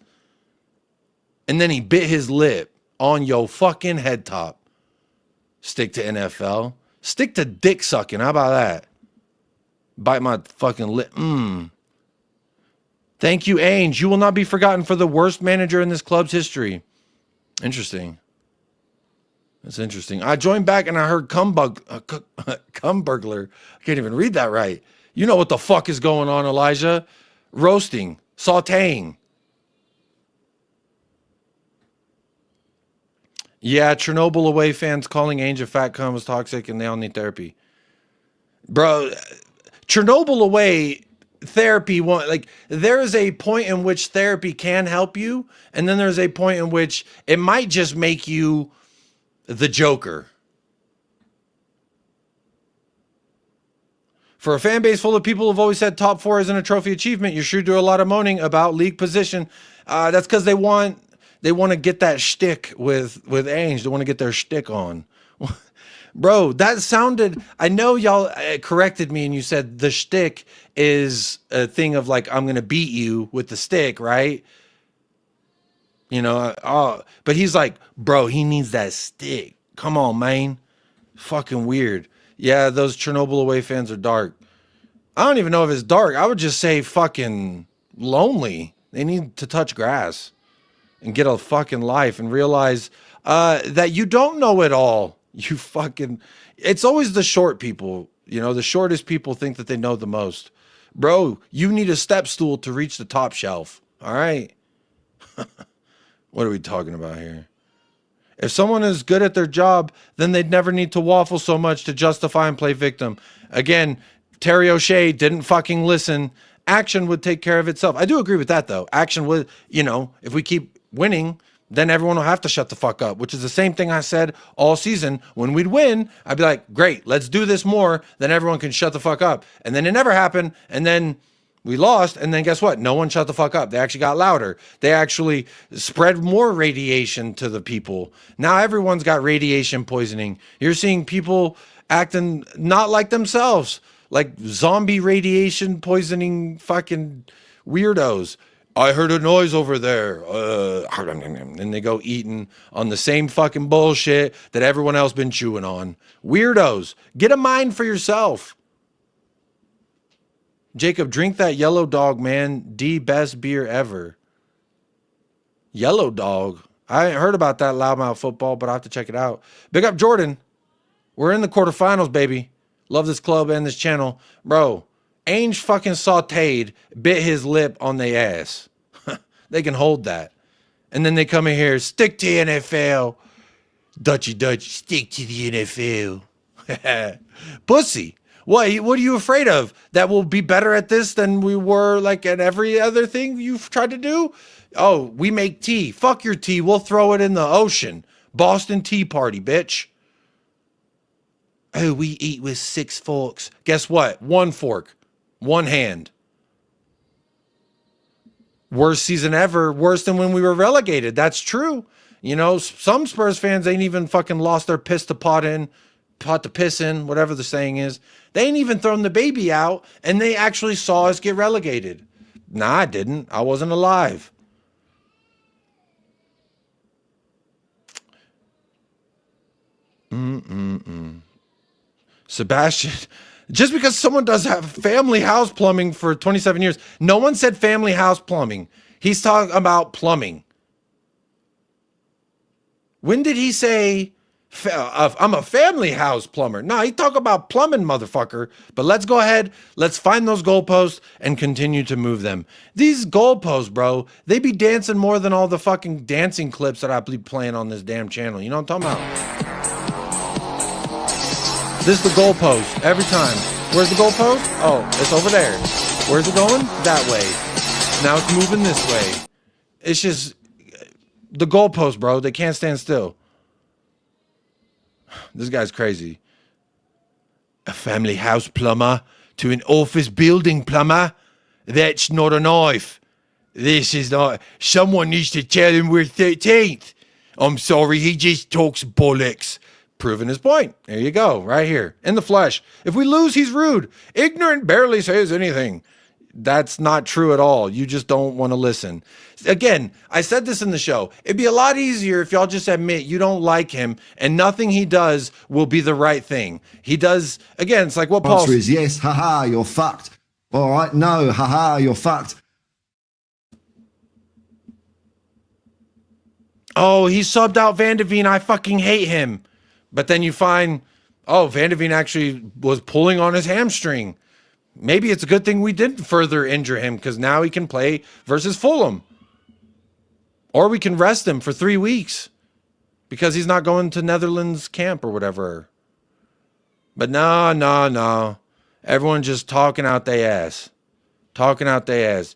And then he bit his lip on your fucking head top. Stick to NFL. Stick to dick sucking. How about that? Bite my fucking lip. Thank you, Ange. You will not be forgotten for the worst manager in this club's history. Interesting. That's interesting. I joined back and I heard cum burglar. I can't even read that right. You know what the fuck is going on, Elijah. Roasting, sauteing. Yeah, Chernobyl away fans calling Ange a fat cum was toxic and they all need therapy. Bro, Chernobyl away, therapy like there is a point in which therapy can help you, and then there's a point in which it might just make you the Joker. For a fan base full of people who've always said top 4 isn't a trophy achievement, you sure do a lot of moaning about league position. That's because they want to get that shtick with Ange. They want to get their shtick on. Bro, that sounded, I know y'all corrected me and you said the shtick is a thing of like, I'm going to beat you with the stick, right? You know, but he's like, bro, he needs that stick. Come on, man. Fucking weird. Yeah, those Chernobyl away fans are dark. I don't even know if it's dark. I would just say fucking lonely. They need to touch grass and get a fucking life and realize that you don't know it all. You fucking, it's always the short people. You know, the shortest people think that they know the most. Bro, you need a step stool to reach the top shelf. All right. What are we talking about here? If someone is good at their job, then they'd never need to waffle so much to justify and play victim. Again, Terry O'Shea didn't fucking listen. Action would take care of itself. I do agree with that, though. Action would, you know, if we keep winning, then everyone will have to shut the fuck up, which is the same thing I said all season. When we'd win, I'd be like, great, let's do this more. Then everyone can shut the fuck up. And then it never happened. And then we lost, and then guess what? No one shut the fuck up. They actually got louder. They actually spread more radiation to the people. Now everyone's got radiation poisoning. You're seeing people acting not like themselves, like zombie radiation poisoning fucking weirdos. I heard a noise over there. And they go eating on the same fucking bullshit that everyone else been chewing on. Weirdos. Get a mind for yourself. Jacob, drink that Yellow Dog, man. The best beer ever. Yellow Dog. I ain't heard about that loudmouth football, but I have to check it out. Big up Jordan. We're in the quarterfinals, baby. Love this club and this channel. Bro, Ange fucking sauteed, bit his lip on their ass. They can hold that. And then they come in here, stick to NFL. Dutchy, stick to the NFL. Pussy. What are you afraid of? That we'll be better at this than we were like at every other thing you've tried to do? Oh, we make tea. Fuck your tea. We'll throw it in the ocean. Boston Tea Party, bitch. Oh, we eat with 6 forks. Guess what? 1 fork. 1 hand. Worst season ever. Worse than when we were relegated. That's true. You know, some Spurs fans ain't even fucking lost their piss to pot to piss in, whatever the saying is. They ain't even thrown the baby out, and they actually saw us get relegated. Nah, I didn't. I wasn't alive. Sebastian, just because someone does have family house plumbing for 27 years, no one said family house plumbing. He's talking about plumbing. When did he say, I'm a family house plumber? No, he talk about plumbing, motherfucker. But let's go ahead. Let's find those goalposts and continue to move them. These goalposts, bro, they be dancing more than all the fucking dancing clips that I be playing on this damn channel. You know what I'm talking about? This is the goalpost every time. Where's the goalpost? Oh, it's over there. Where's it going? That way. Now it's moving this way. It's just the goalpost, bro. They can't stand still. This guy's crazy. A family house plumber to an office building plumber? That's not a knife. This is not. Someone needs to tell him we're 13th. I'm sorry, he just talks bollocks. Proving his point. There you go, right here, in the flesh. If we lose, he's rude. Ignorant barely says anything. That's not true at all. You just don't want to listen. Again, I said this in the show. It'd be a lot easier if y'all just admit you don't like him and nothing he does will be the right thing. He does, again, it's like what Paul... Answer is yes, haha, you're fucked. All right, no, haha, you're fucked. Oh, he subbed out Van de Veen. I fucking hate him. But then you find, oh, Van de Veen actually was pulling on his hamstring. Maybe it's a good thing we didn't further injure him because now he can play versus Fulham. Or we can rest him for 3 weeks because he's not going to Netherlands camp or whatever. But no. Everyone just talking out their ass. talking out their ass.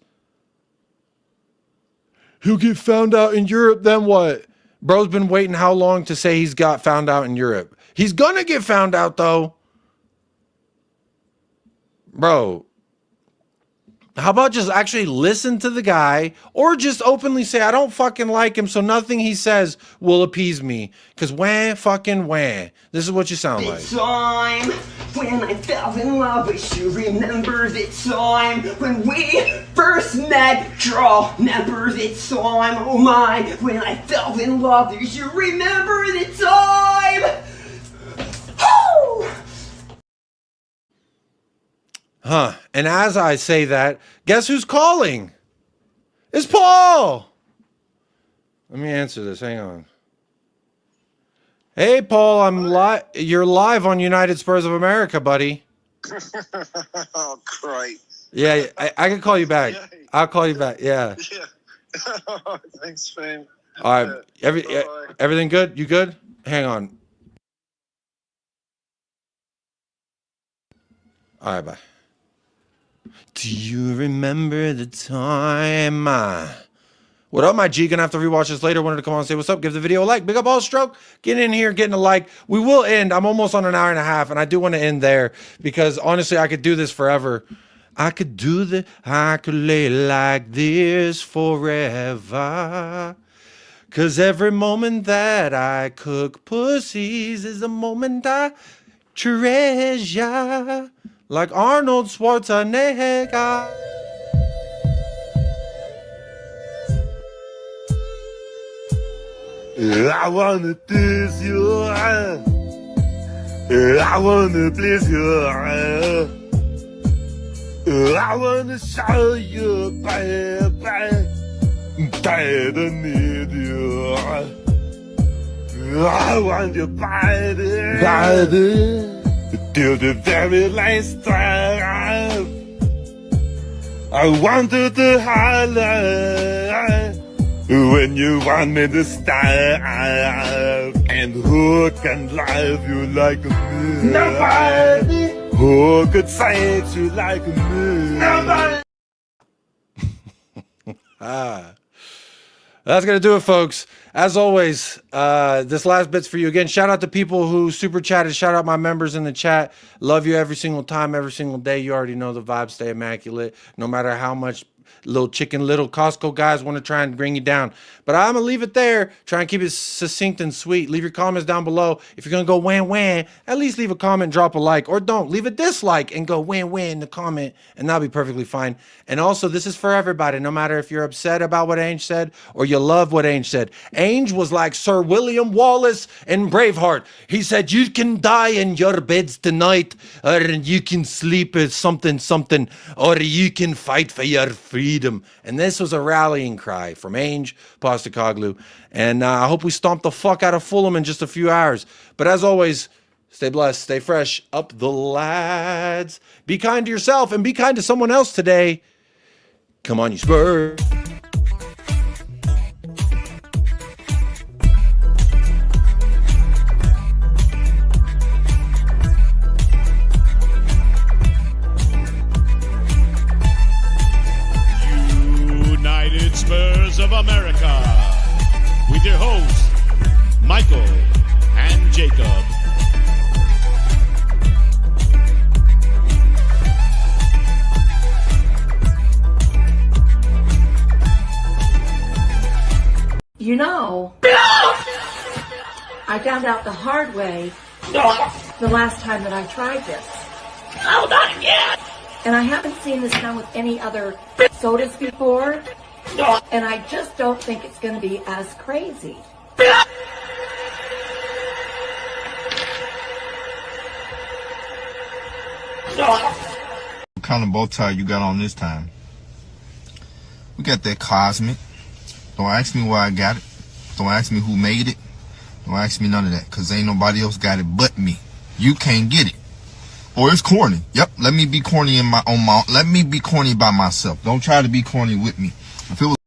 He'll get found out in Europe, then what? Bro's been waiting how long to say he's got found out in Europe? He's gonna get found out, though. Bro, how about just actually listen to the guy, or just openly say, I don't fucking like him, so nothing he says will appease me. Because wah, fucking wah. This is what you sound like. The time when I fell in love with you. Remember the time when we first met. Draw, remember the time, oh my, when I fell in love with you. Remember the time. Woo! Huh. And as I say that, guess who's calling? It's Paul. Let me answer this. Hang on. Hey, Paul, you're live on United Spurs of America, buddy. Oh, great. Yeah, I can call you back. I'll call you back. Yeah. Yeah. Thanks, man. All right. Everything good? You good? Hang on. All right, bye. Do you remember the time? What up, my G? Gonna have to rewatch this later. Wanted to come on and say what's up. Give the video a like. Big up all stroke. Get in here, getting a like. We will end. I'm almost on an hour and a half, and I do want to end there because honestly, I could do this forever. I could lay like this forever. Cause every moment that I cook pussies is a moment I treasure. Like Arnold Schwarzenegger. I wanna kiss your eye. I wanna please your eye. I wanna show you, baby, that I need you. I want your body. Till the very last time, I wanted to highlight when you want me to stop. And who can love you like me? Nobody. Who could say you like me? Nobody. That's going to do it, folks. As always, this last bit's for you. Again, shout out to people who super chatted. Shout out my members in the chat. Love you every single time, every single day. You already know the vibes stay immaculate. No matter how much little Costco guys want to try and bring you down. But I'm going to leave it there. Try and keep it succinct and sweet. Leave your comments down below. If you're going to go wham, at least leave a comment, drop a like. Or don't. Leave a dislike and go wham in the comment. And that'll be perfectly fine. And also, this is for everybody. No matter if you're upset about what Ange said or you love what Ange said. Ange was like Sir William Wallace in Braveheart. He said, you can die in your beds tonight, or you can sleep as something, or you can fight for your freedom. And this was a rallying cry from Ange, Postecoglou. And I hope we stomp the fuck out of Fulham in just a few hours. But as always, stay blessed, stay fresh, up the lads. Be kind to yourself and be kind to someone else today. Come on, you Spurs. Spurs of America, with your hosts, Michael and Jacob. You know, I found out the hard way the last time that I tried this. Oh, not again! And I haven't seen this done with any other sodas before. And I just don't think it's going to be as crazy. What kind of bow tie you got on this time? We got that cosmic. Don't ask me why I got it. Don't ask me who made it. Don't ask me none of that, because ain't nobody else got it but me. You can't get it. Or it's corny. Yep, let me be corny let me be corny by myself. Don't try to be corny with me. If it was